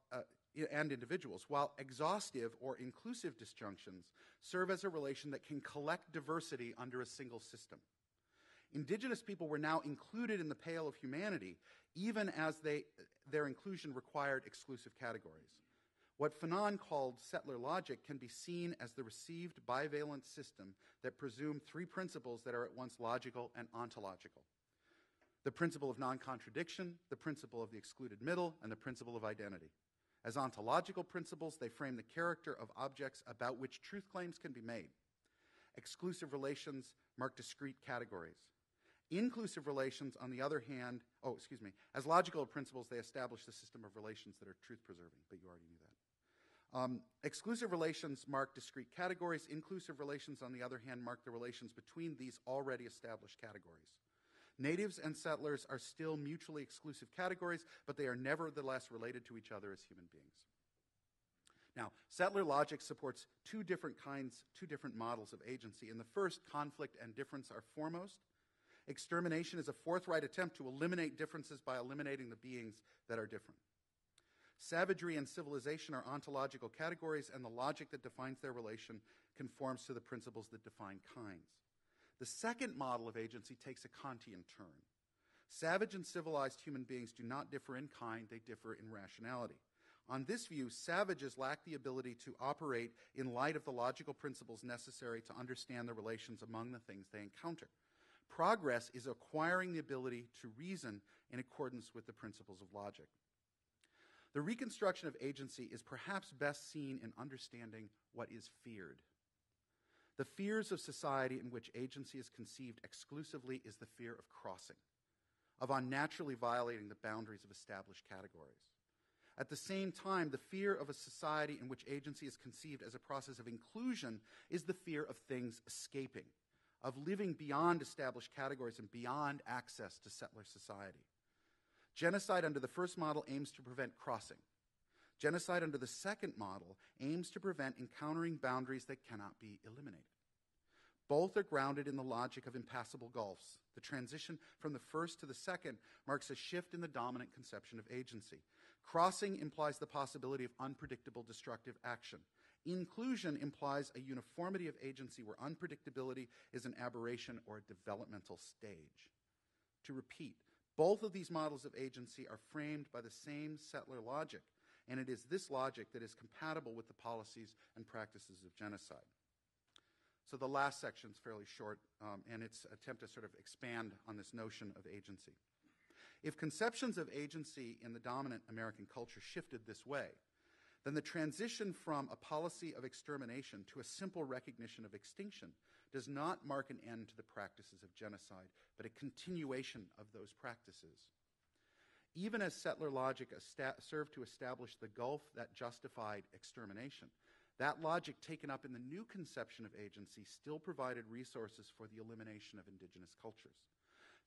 exhaustive or inclusive disjunctions serve as a relation that can collect diversity under a single system. Indigenous people were now included in the pale of humanity, even as their inclusion required exclusive categories. What Fanon called settler logic can be seen as the received bivalent system that presumed three principles that are at once logical and ontological: the principle of non-contradiction, the principle of the excluded middle, and the principle of identity. As ontological principles, they frame the character of objects about which truth claims can be made. Exclusive relations mark discrete categories. Inclusive relations, on the other hand, as logical principles, they establish the system of relations that are truth-preserving, but you already knew that. Exclusive relations mark discrete categories. Inclusive relations, on the other hand, mark the relations between these already established categories. Natives and settlers are still mutually exclusive categories, but they are nevertheless related to each other as human beings. Now, settler logic supports two different models of agency. In the first, conflict and difference are foremost. Extermination is a forthright attempt to eliminate differences by eliminating the beings that are different. Savagery and civilization are ontological categories, and the logic that defines their relation conforms to the principles that define kinds. The second model of agency takes a Kantian turn. Savage and civilized human beings do not differ in kind, they differ in rationality. On this view, savages lack the ability to operate in light of the logical principles necessary to understand the relations among the things they encounter. Progress is acquiring the ability to reason in accordance with the principles of logic. The reconstruction of agency is perhaps best seen in understanding what is feared. The fears of society in which agency is conceived exclusively is the fear of crossing, of unnaturally violating the boundaries of established categories. At the same time, the fear of a society in which agency is conceived as a process of inclusion is the fear of things escaping, of living beyond established categories and beyond access to settler society. Genocide under the first model aims to prevent crossing. Genocide under the second model aims to prevent encountering boundaries that cannot be eliminated. Both are grounded in the logic of impassable gulfs. The transition from the first to the second marks a shift in the dominant conception of agency. Crossing implies the possibility of unpredictable destructive action. Inclusion implies a uniformity of agency where unpredictability is an aberration or a developmental stage. To repeat, both of these models of agency are framed by the same settler logic, and it is this logic that is compatible with the policies and practices of genocide. So the last section is fairly short, and it's an attempt to sort of expand on this notion of agency. If conceptions of agency in the dominant American culture shifted this way, then the transition from a policy of extermination to a simple recognition of extinction does not mark an end to the practices of genocide, but a continuation of those practices. Even as settler logic served to establish the gulf that justified extermination, that logic taken up in the new conception of agency still provided resources for the elimination of indigenous cultures.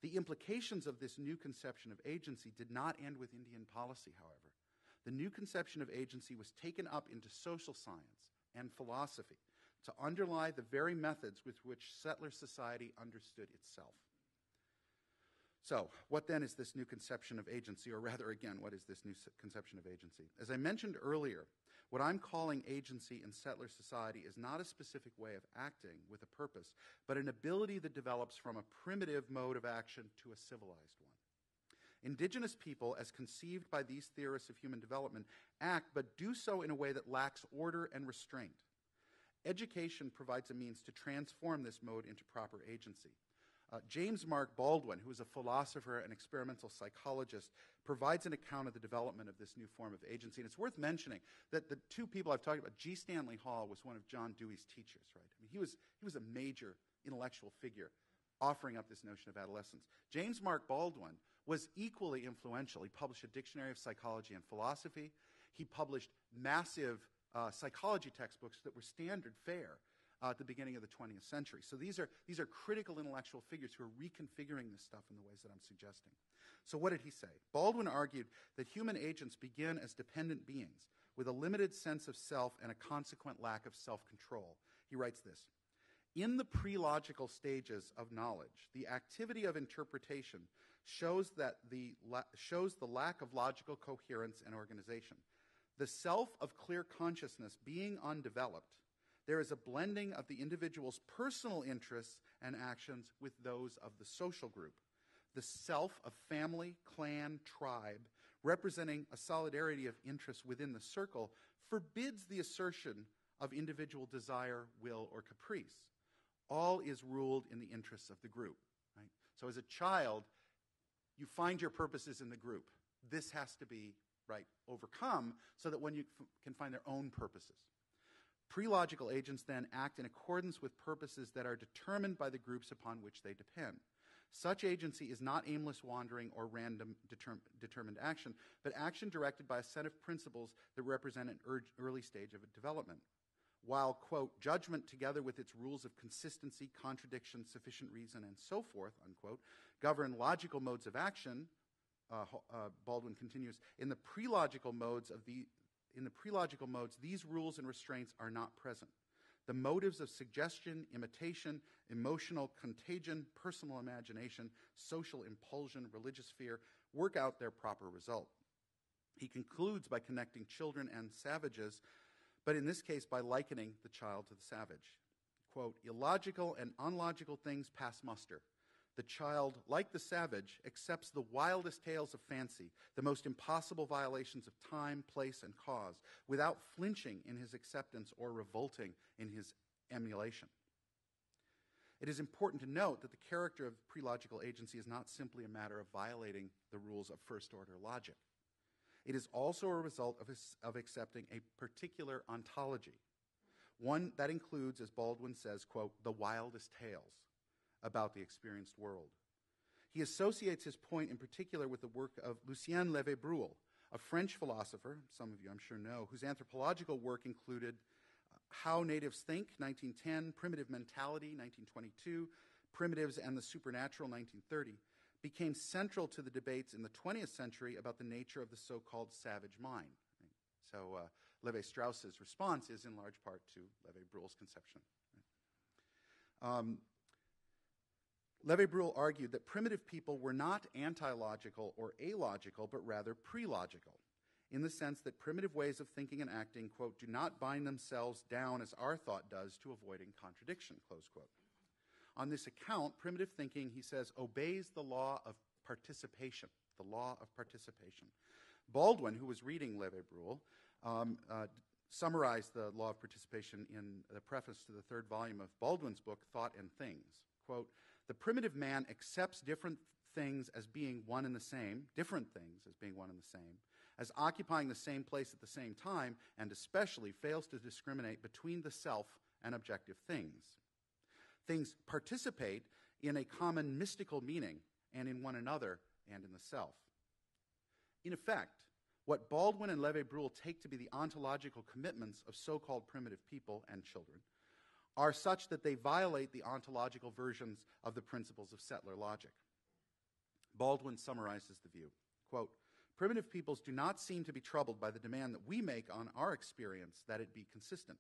The implications of this new conception of agency did not end with Indian policy, however. The new conception of agency was taken up into social science and philosophy to underlie the very methods with which settler society understood itself. So, what then is this new conception of agency, or rather, again, what is this new conception of agency? As I mentioned earlier, what I'm calling agency in settler society is not a specific way of acting with a purpose, but an ability that develops from a primitive mode of action to a civilized one. Indigenous people, as conceived by these theorists of human development, act, but do so in a way that lacks order and restraint. Education provides a means to transform this mode into proper agency. James Mark Baldwin, who is a philosopher and experimental psychologist, provides an account of the development of this new form of agency. And it's worth mentioning that the two people I've talked about, G. Stanley Hall was one of John Dewey's teachers, right? I mean, he was a major intellectual figure offering up this notion of adolescence. James Mark Baldwin was equally influential. He published a dictionary of psychology and philosophy. He published massive psychology textbooks that were standard fare at the beginning of the 20th century. So these are critical intellectual figures who are reconfiguring this stuff in the ways that I'm suggesting. So what did he say? Baldwin argued that human agents begin as dependent beings with a limited sense of self and a consequent lack of self-control. He writes this: in the pre-logical stages of knowledge, the activity of interpretation shows the lack of logical coherence and organization. The self of clear consciousness being undeveloped, there is a blending of the individual's personal interests and actions with those of the social group. The self of family, clan, tribe, representing a solidarity of interests within the circle, forbids the assertion of individual desire, will, or caprice. All is ruled in the interests of the group. Right? So as a child, you find your purposes in the group. This has to be overcome so that one can find their own purposes. Pre-logical agents then act in accordance with purposes that are determined by the groups upon which they depend. Such agency is not aimless wandering or random determined action, but action directed by a set of principles that represent an early stage of development. While, quote, judgment together with its rules of consistency, contradiction, sufficient reason, and so forth, unquote, govern logical modes of action, Baldwin continues, in the pre-logical modes, these rules and restraints are not present. The motives of suggestion, imitation, emotional contagion, personal imagination, social impulsion, religious fear work out their proper result. He concludes by connecting children and savages, but in this case by likening the child to the savage. Quote, illogical and unlogical things pass muster. The child, like the savage, accepts the wildest tales of fancy, the most impossible violations of time, place, and cause, without flinching in his acceptance or revolting in his emulation. It is important to note that the character of pre-logical agency is not simply a matter of violating the rules of first-order logic. It is also a result of accepting a particular ontology, one that includes, as Baldwin says, quote, the wildest tales about the experienced world. He associates his point in particular with the work of Lucien Lévé-Bruhl, a French philosopher, some of you I'm sure know, whose anthropological work included How Natives Think, 1910, Primitive Mentality, 1922, Primitives and the Supernatural, 1930, became central to the debates in the 20th century about the nature of the so-called savage mind. Right? So Lévi-Strauss's response is in large part to Lévé-Bruhl's conception. Right? Lévé-Bruhl argued that primitive people were not anti-logical or illogical, but rather pre-logical, in the sense that primitive ways of thinking and acting, quote, do not bind themselves down as our thought does to avoiding contradiction, close quote. On this account, primitive thinking, he says, obeys the law of participation, the law of participation. Baldwin, who was reading Lévé-Bruhl, summarized the law of participation in the preface to the third volume of Baldwin's book, Thought and Things. Quote, the primitive man accepts different things as being one and the same, different things as being one and the same, as occupying the same place at the same time, and especially fails to discriminate between the self and objective things. Things participate in a common mystical meaning and in one another and in the self. In effect, what Baldwin and Levi-Bruhl take to be the ontological commitments of so-called primitive people and children are such that they violate the ontological versions of the principles of settler logic. Baldwin summarizes the view, quote, "Primitive peoples do not seem to be troubled by the demand that we make on our experience that it be consistent.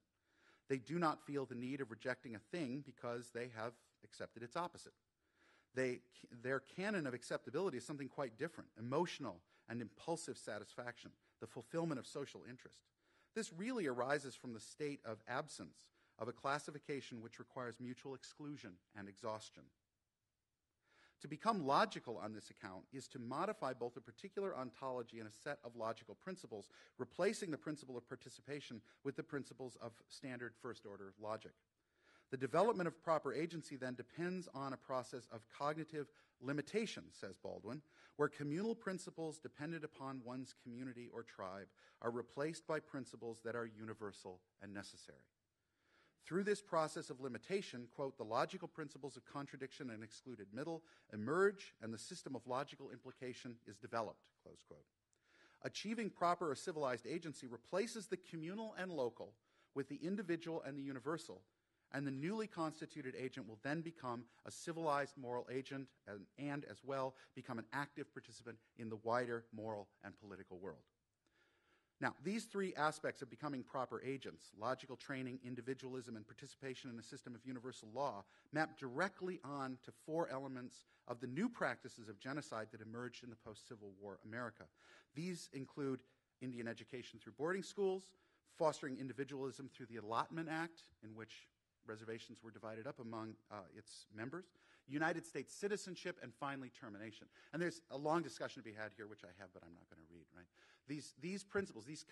They do not feel the need of rejecting a thing because they have accepted its opposite. Their canon of acceptability is something quite different, emotional and impulsive satisfaction, the fulfillment of social interest. This really arises from the state of absence of a classification which requires mutual exclusion and exhaustion. To become logical on this account is to modify both a particular ontology and a set of logical principles, replacing the principle of participation with the principles of standard first-order logic. The development of proper agency then depends on a process of cognitive limitation, says Baldwin, where communal principles dependent upon one's community or tribe are replaced by principles that are universal and necessary. Through this process of limitation, quote, the logical principles of contradiction and excluded middle emerge and the system of logical implication is developed, close quote. Achieving proper or civilized agency replaces the communal and local with the individual and the universal, and the newly constituted agent will then become a civilized moral agent and as well become an active participant in the wider moral and political world. Now, these three aspects of becoming proper agents, logical training, individualism, and participation in a system of universal law, map directly on to four elements of the new practices of genocide that emerged in the post-Civil War America. These include Indian education through boarding schools, fostering individualism through the Allotment Act, in which reservations were divided up among its members, United States citizenship, and finally termination. And there's a long discussion to be had here, which I have, but I'm not going to read, right? These principles, these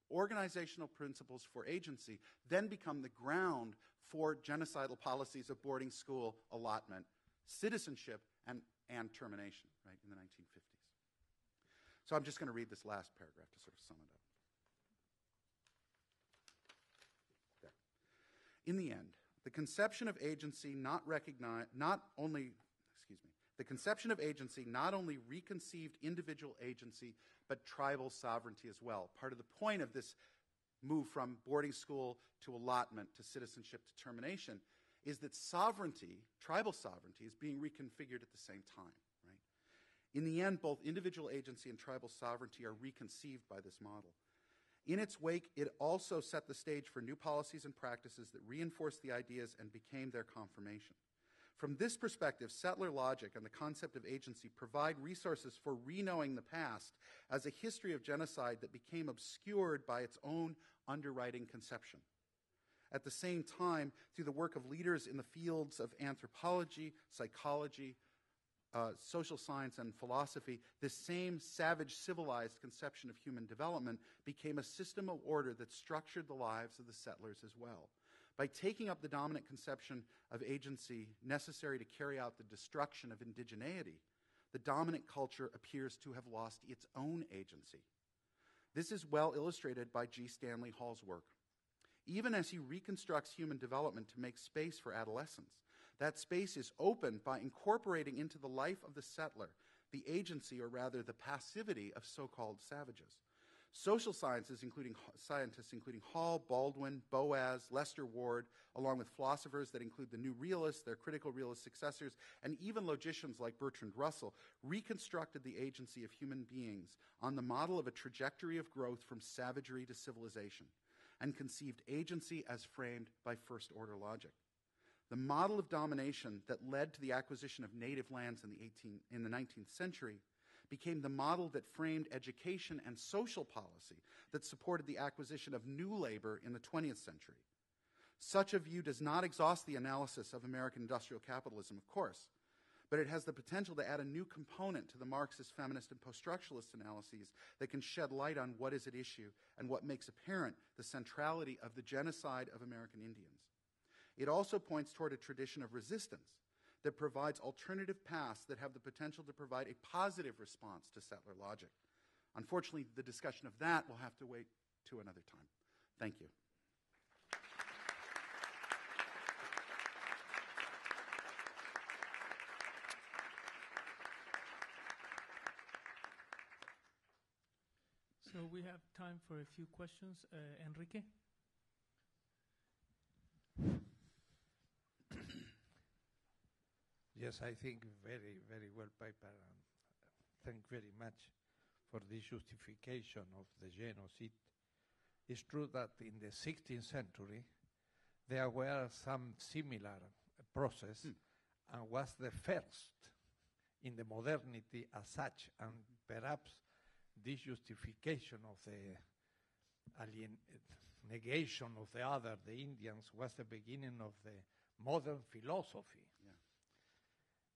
organizational principles for agency then become the ground for genocidal policies of boarding school, allotment, citizenship, and termination, right, in the 1950s. So I'm just going to read this last paragraph to sort of sum it up. In the end, the conception of agency not only reconceived individual agency, but tribal sovereignty as well. Part of the point of this move from boarding school to allotment to citizenship to termination is that sovereignty, tribal sovereignty, is being reconfigured at the same time, right? In the end, both individual agency and tribal sovereignty are reconceived by this model. In its wake, it also set the stage for new policies and practices that reinforced the ideas and became their confirmation. From this perspective, settler logic and the concept of agency provide resources for re-knowing the past as a history of genocide that became obscured by its own underwriting conception. At the same time, through the work of leaders in the fields of anthropology, psychology, social science, and philosophy, this same savage civilized conception of human development became a system of order that structured the lives of the settlers as well. By taking up the dominant conception of agency necessary to carry out the destruction of indigeneity, the dominant culture appears to have lost its own agency. This is well illustrated by G. Stanley Hall's work. Even as he reconstructs human development to make space for adolescence, that space is opened by incorporating into the life of the settler the agency, or rather the passivity, of so-called savages. Social scientists, including Hall, Baldwin, Boas, Lester Ward, along with philosophers that include the New Realists, their critical realist successors, and even logicians like Bertrand Russell, reconstructed the agency of human beings on the model of a trajectory of growth from savagery to civilization, and conceived agency as framed by first-order logic. The model of domination that led to the acquisition of native lands in the 19th century became the model that framed education and social policy that supported the acquisition of new labor in the 20th century. Such a view does not exhaust the analysis of American industrial capitalism, of course, but it has the potential to add a new component to the Marxist, feminist, and post-structuralist analyses that can shed light on what is at issue and what makes apparent the centrality of the genocide of American Indians. It also points toward a tradition of resistance that provides alternative paths that have the potential to provide a positive response to settler logic. Unfortunately, the discussion of that will have to wait to another time. Thank you. So we have time for a few questions. Enrique? Yes, I think very, very well paper. Thank very much for this justification of the genocide. It's true that in the 16th century, there were some similar process and was the first in the modernity as such, and perhaps this justification of the negation of the other, the Indians, was the beginning of the modern philosophy. Yeah.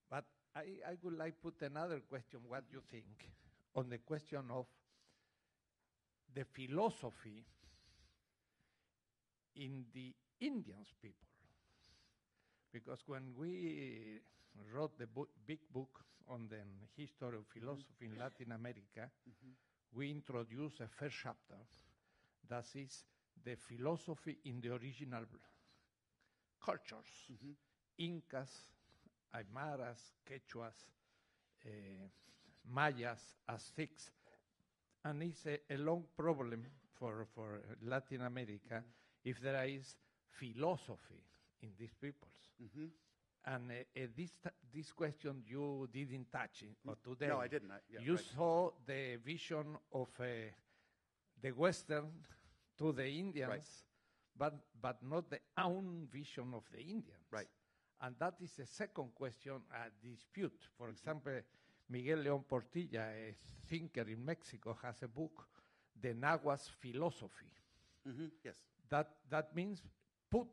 But I would like to put another question, what you think, on the question of the philosophy in the Indians people. Because when we wrote the big book on the history of philosophy in Latin America, we introduced a first chapter that is the philosophy in the original cultures, Incas, Aymaras, Quechuas, Mayas, Aztecs, and it's a long problem for Latin America if there is philosophy in these peoples. And this question you didn't touch today. No, I didn't. You saw the vision of the Western to the Indians, but not the own vision of the Indians. Right. And that is the second question at dispute. For example, Miguel León Portilla, a thinker in Mexico, has a book, The Nahuas Philosophy. Yes. That means put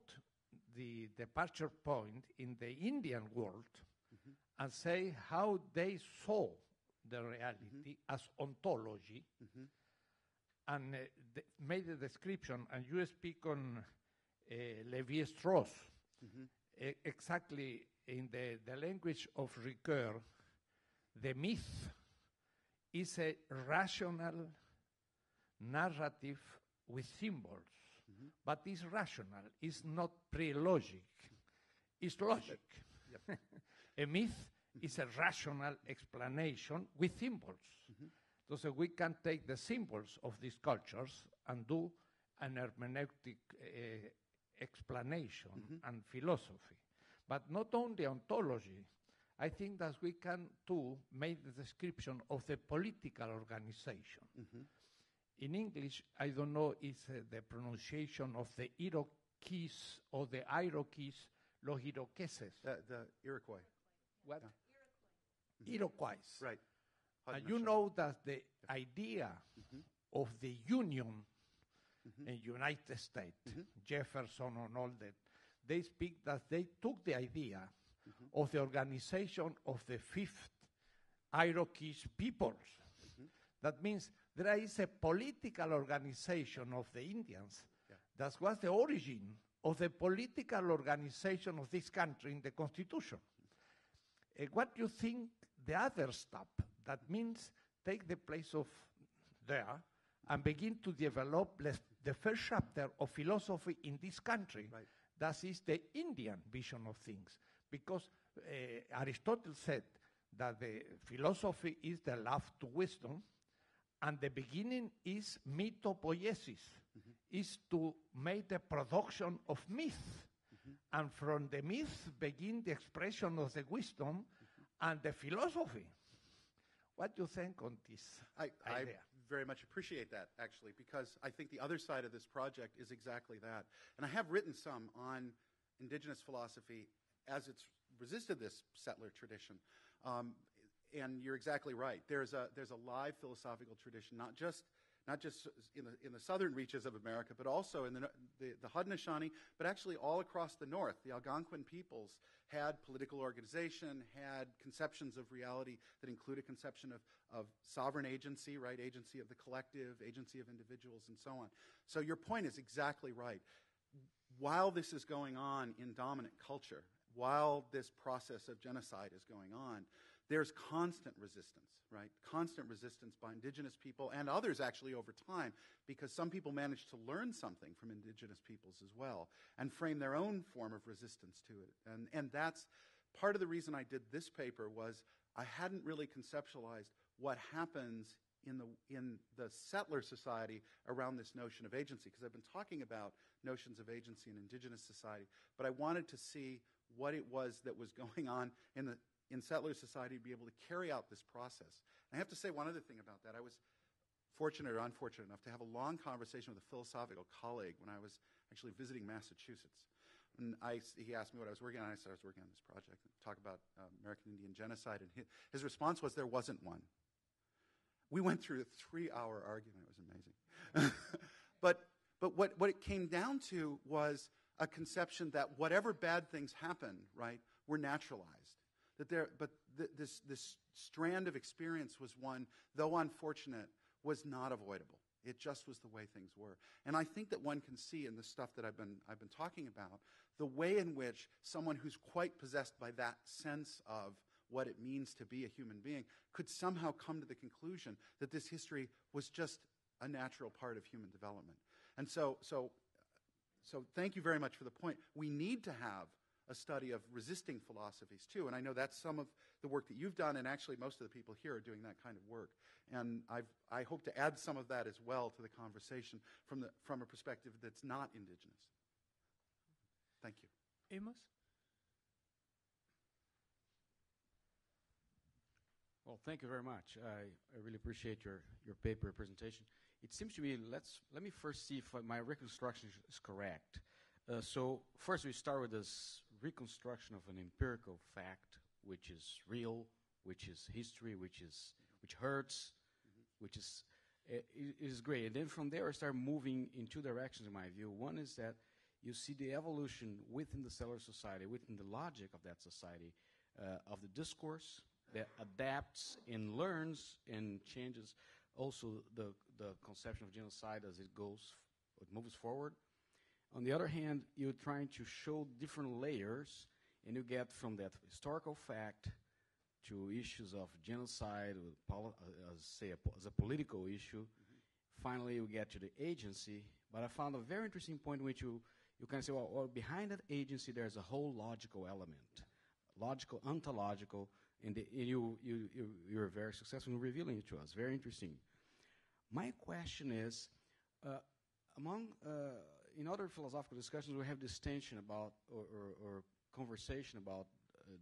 the departure point in the Indian world and say how they saw the reality as ontology, and made a description, and you speak on Lévi-Strauss, exactly in the language of Ricoeur. The myth is a rational narrative with symbols, but it's rational, it's not pre-logic, it's logic. A myth is a rational explanation with symbols. So we can take the symbols of these cultures and do an hermeneutic explanation and philosophy. But not only ontology, I think that we can too make the description of the political organization. In English, I don't know, is the pronunciation of the Iroquois or the Iroquois, los Iroqueses. The Iroquois. What? Yeah. Iroquois. Right. And you know that the idea of the Union in United States, Jefferson and all that, they speak that they took the idea of the organization of the fifth Iroquois peoples. That means there is a political organization of the Indians. That was the origin of the political organization of this country in the Constitution. What do you think the other step? That means take the place of there and begin to develop the first chapter of philosophy in this country. Right. That is the Indian vision of things. Because Aristotle said that the philosophy is the love to wisdom, and the beginning is mythopoiesis, is to make the production of myth. And from the myth begin the expression of the wisdom and the philosophy. What do you think on this idea? I very much appreciate that, actually, because I think the other side of this project is exactly that. And I have written some on indigenous philosophy as it's resisted this settler tradition. And you're exactly right. There's a live philosophical tradition, not just in the southern reaches of America, but also in the Haudenosaunee, but actually all across the north. The Algonquin peoples had political organization, had conceptions of reality that include a conception of sovereign agency, right? Agency of the collective, agency of individuals, and so on. So your point is exactly right. While this is going on in dominant culture, while this process of genocide is going on, there's constant resistance, right? Constant resistance by indigenous people and others actually over time, because some people manage to learn something from indigenous peoples as well and frame their own form of resistance to it. And that's part of the reason I did this paper, was I hadn't really conceptualized what happens in the settler society around this notion of agency, because I've been talking about notions of agency in indigenous society, but I wanted to see what it was that was going on in settler society to be able to carry out this process. And I have to say one other thing about that. I was fortunate or unfortunate enough to have a long conversation with a philosophical colleague when I was actually visiting Massachusetts. And he asked me what I was working on, and I said I was working on this project, talk about American Indian genocide, and his response was there wasn't one. We went through a 3-hour argument. It was amazing. But what it came down to was a conception that whatever bad things happen, right, were naturalized. This strand of experience was one, though unfortunate, was not avoidable. It just was the way things were. And I think that one can see in the stuff that I've been talking about, the way in which someone who's quite possessed by that sense of what it means to be a human being could somehow come to the conclusion that this history was just a natural part of human development. And so thank you very much for the point. We need to have a study of resisting philosophies too, and I know that's some of the work that you've done, and actually most of the people here are doing that kind of work. And I hope to add some of that as well to the conversation from a perspective that's not indigenous. Thank you. Amos? Well, thank you very much. I really appreciate your paper presentation. It seems to me, let me first see if my reconstruction is correct. So first we start with this reconstruction of an empirical fact, which is real, which is history, which hurts, which is great. And then from there I start moving in two directions in my view. One is that you see the evolution within the settler society, within the logic of that society, of the discourse that adapts and learns and changes also the conception of genocide as it moves forward. On the other hand, you're trying to show different layers, and you get from that historical fact to issues of genocide as a political issue. Finally, you get to the agency. But I found a very interesting point in which you kind of say, well, behind that agency, there's a whole logical element, logical, ontological, and you're very successful in revealing it to us. Very interesting. My question is, in other philosophical discussions, we have this tension about, or conversation about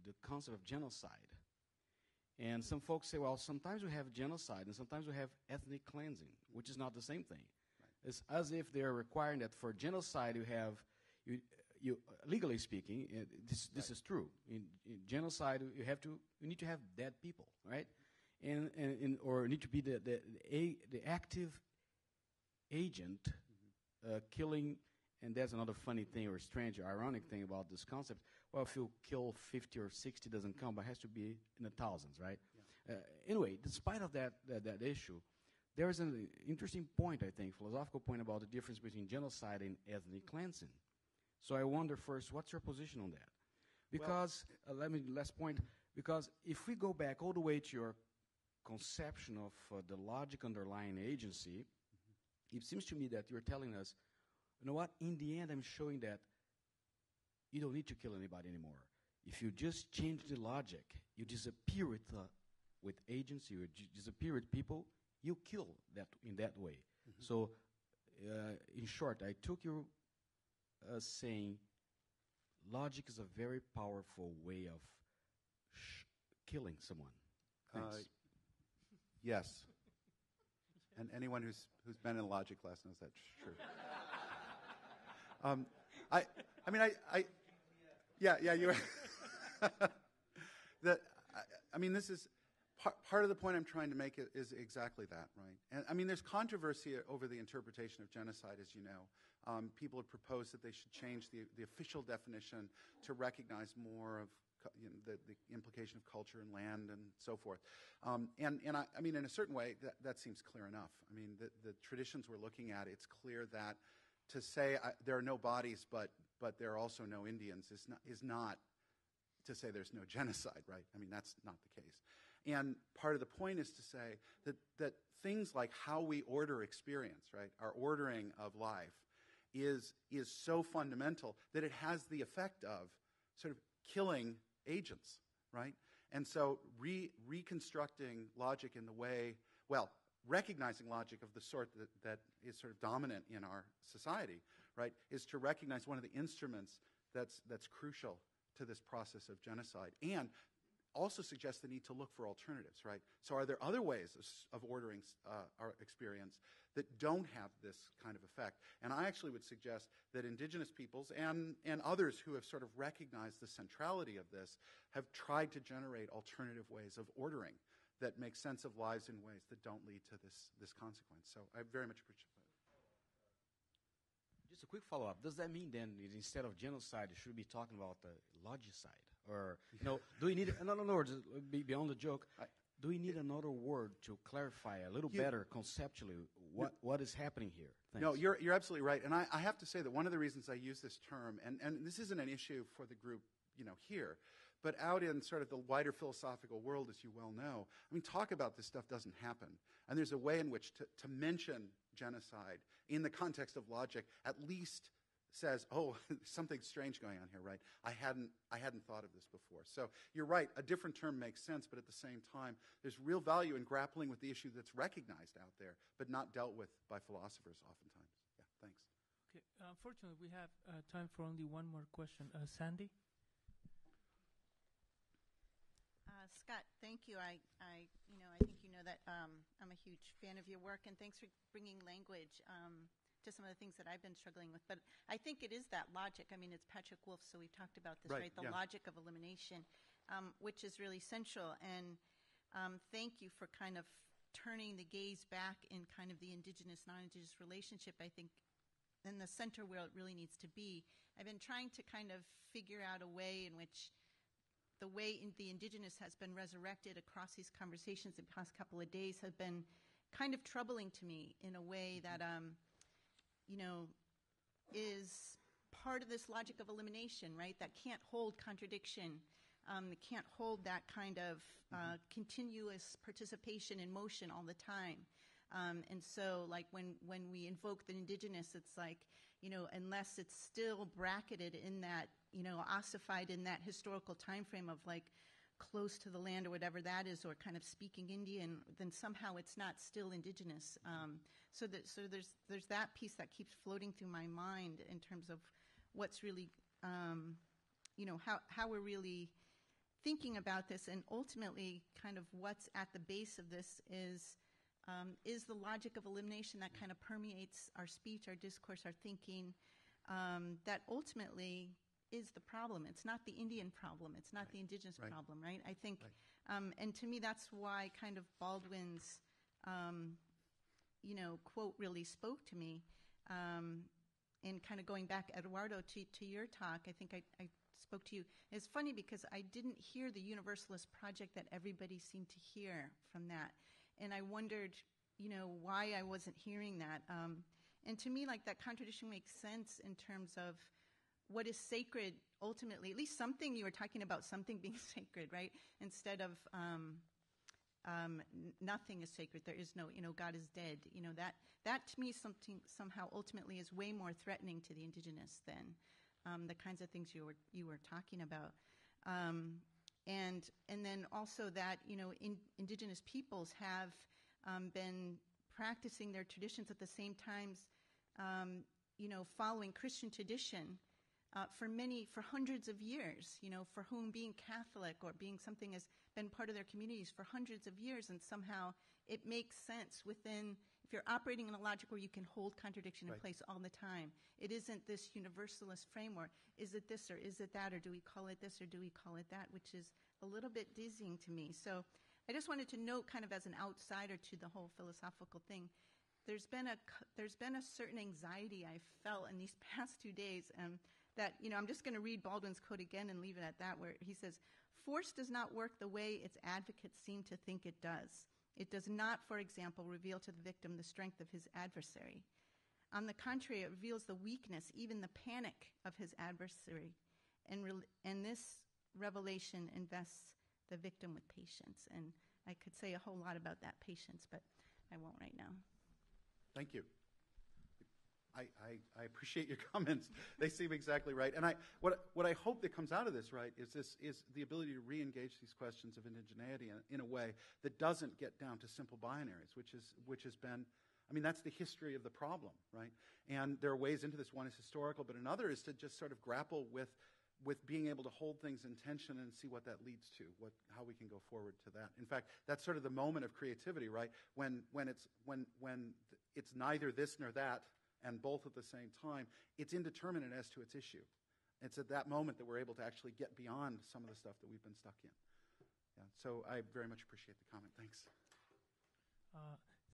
the concept of genocide. And some folks say, well, sometimes we have genocide and sometimes we have ethnic cleansing, which is not the same thing. Right. It's as if they're requiring that for genocide you legally speaking, this is true. In genocide, you need to have dead people, right? Or need to be the active agent killing. And that's another funny thing or strange or ironic thing about this concept. Well, if you kill 50 or 60, doesn't count, but it has to be in the thousands, right? Yeah. Anyway, despite of that issue, there is an interesting point, I think, philosophical point about the difference between genocide and ethnic cleansing. So I wonder first, what's your position on that? Because, last point, because if we go back all the way to your conception of the logic underlying agency, it seems to me that you're telling us, you know what, in the end I'm showing that you don't need to kill anybody anymore. If you just change the logic, you disappear with agency, you disappear with people, you kill that in that way. Mm-hmm. So, in short, I took you saying logic is a very powerful way of killing someone. Yes. And anyone who's been in a logic class knows that's true. You. This is part of the point I'm trying to make is exactly that, right? And there's controversy over the interpretation of genocide, as you know. People have proposed that they should change the official definition to recognize more of the implication of culture and land and so forth. In a certain way, that seems clear enough. The traditions we're looking at, it's clear that to say there are no bodies, but there are also no Indians is not to say there's no genocide, right? I mean, that's not the case. And part of the point is to say that things like how we order experience, right, our ordering of life, is so fundamental that it has the effect of sort of killing agents, right? And so reconstructing logic in the way, well, recognizing logic of the sort that is sort of dominant in our society, right, is to recognize one of the instruments that's crucial to this process of genocide, and also suggests the need to look for alternatives, right? So are there other ways of ordering our experience that don't have this kind of effect? And I actually would suggest that indigenous peoples and others who have sort of recognized the centrality of this have tried to generate alternative ways of ordering that make sense of lives in ways that don't lead to this consequence. So I very much appreciate that. Just a quick follow-up. Does that mean then that instead of genocide, you should be talking about the logicide? Or, do we need, no, just beyond the joke, do we need another word to clarify a little better conceptually what is happening here? Thanks. No, you're absolutely right. And I have to say that one of the reasons I use this term, and this isn't an issue for the group, here, but out in sort of the wider philosophical world, as you well know, I mean, talk about this stuff doesn't happen. And there's a way in which to mention genocide in the context of logic at least says, oh, something strange going on here, right? I hadn't thought of this before. So you're right, a different term makes sense, but at the same time, there's real value in grappling with the issue that's recognized out there, but not dealt with by philosophers oftentimes. Yeah, thanks. Okay, unfortunately, we have time for only one more question. Sandy? Scott, thank you. I think you know that I'm a huge fan of your work, and thanks for bringing language to some of the things that I've been struggling with. But I think it is that logic. I mean, it's Patrick Wolf, so we've talked about this, right? The logic of elimination, which is really central. And thank you for kind of turning the gaze back in kind of the indigenous, non-indigenous relationship, I think, in the center where it really needs to be. I've been trying to kind of figure out a way in which the way the indigenous has been resurrected across these conversations the past couple of days have been kind of troubling to me in a way that, is part of this logic of elimination, right? That can't hold contradiction. That can't hold that kind of continuous participation in motion all the time. And so, like, when we invoke the indigenous, it's like, unless it's still bracketed in that, ossified in that historical time frame of, like, close to the land or whatever that is, or kind of speaking Indian, then somehow it's not still indigenous. So there's that piece that keeps floating through my mind in terms of what's really, how we're really thinking about this, and ultimately kind of what's at the base of this is the logic of elimination that kind of permeates our speech, our discourse, our thinking, that ultimately is the problem. It's not the Indian problem. It's not the indigenous problem, right? I think, and to me, that's why kind of Baldwin's, quote really spoke to me. And kind of going back, Eduardo, to your talk, I think I spoke to you. It's funny because I didn't hear the Universalist project that everybody seemed to hear from that. And I wondered, why I wasn't hearing that. And to me, like, that contradiction makes sense in terms of what is sacred ultimately, at least something. You were talking about something being sacred, right? Instead of nothing is sacred. There is no, God is dead. That to me something somehow ultimately is way more threatening to the indigenous than the kinds of things you were talking about. And then also that, indigenous peoples have been practicing their traditions at the same time, following Christian tradition for hundreds of years, for whom being Catholic or being something has been part of their communities for hundreds of years, and somehow it makes sense within, if you're operating in a logic where you can hold contradiction in place all the time. It isn't this universalist framework. Is it this or is it that, or do we call it this or do we call it that, which is a little bit dizzying to me. So I just wanted to note, kind of as an outsider to the whole philosophical thing, there's been a certain anxiety I felt in these past 2 days, that, I'm just going to read Baldwin's quote again and leave it at that, where he says, "Force does not work the way its advocates seem to think it does. It does not, for example, reveal to the victim the strength of his adversary. On the contrary, it reveals the weakness, even the panic of his adversary. And this revelation invests the victim with patience. And I could say a whole lot about that patience, but I won't right now. Thank you. I appreciate your comments. They seem exactly right. And what I hope that comes out of this, right, is the ability to re-engage these questions of indigeneity in a way that doesn't get down to simple binaries, which has been, I mean, that's the history of the problem, right? And there are ways into this. One is historical, but another is to just sort of grapple with being able to hold things in tension and see what that leads to, how we can go forward to that. In fact, that's sort of the moment of creativity, right? When it's neither this nor that, and both at the same time, it's indeterminate as to its issue. It's at that moment that we're able to actually get beyond some of the stuff that we've been stuck in. Yeah, so I very much appreciate the comment. Thanks.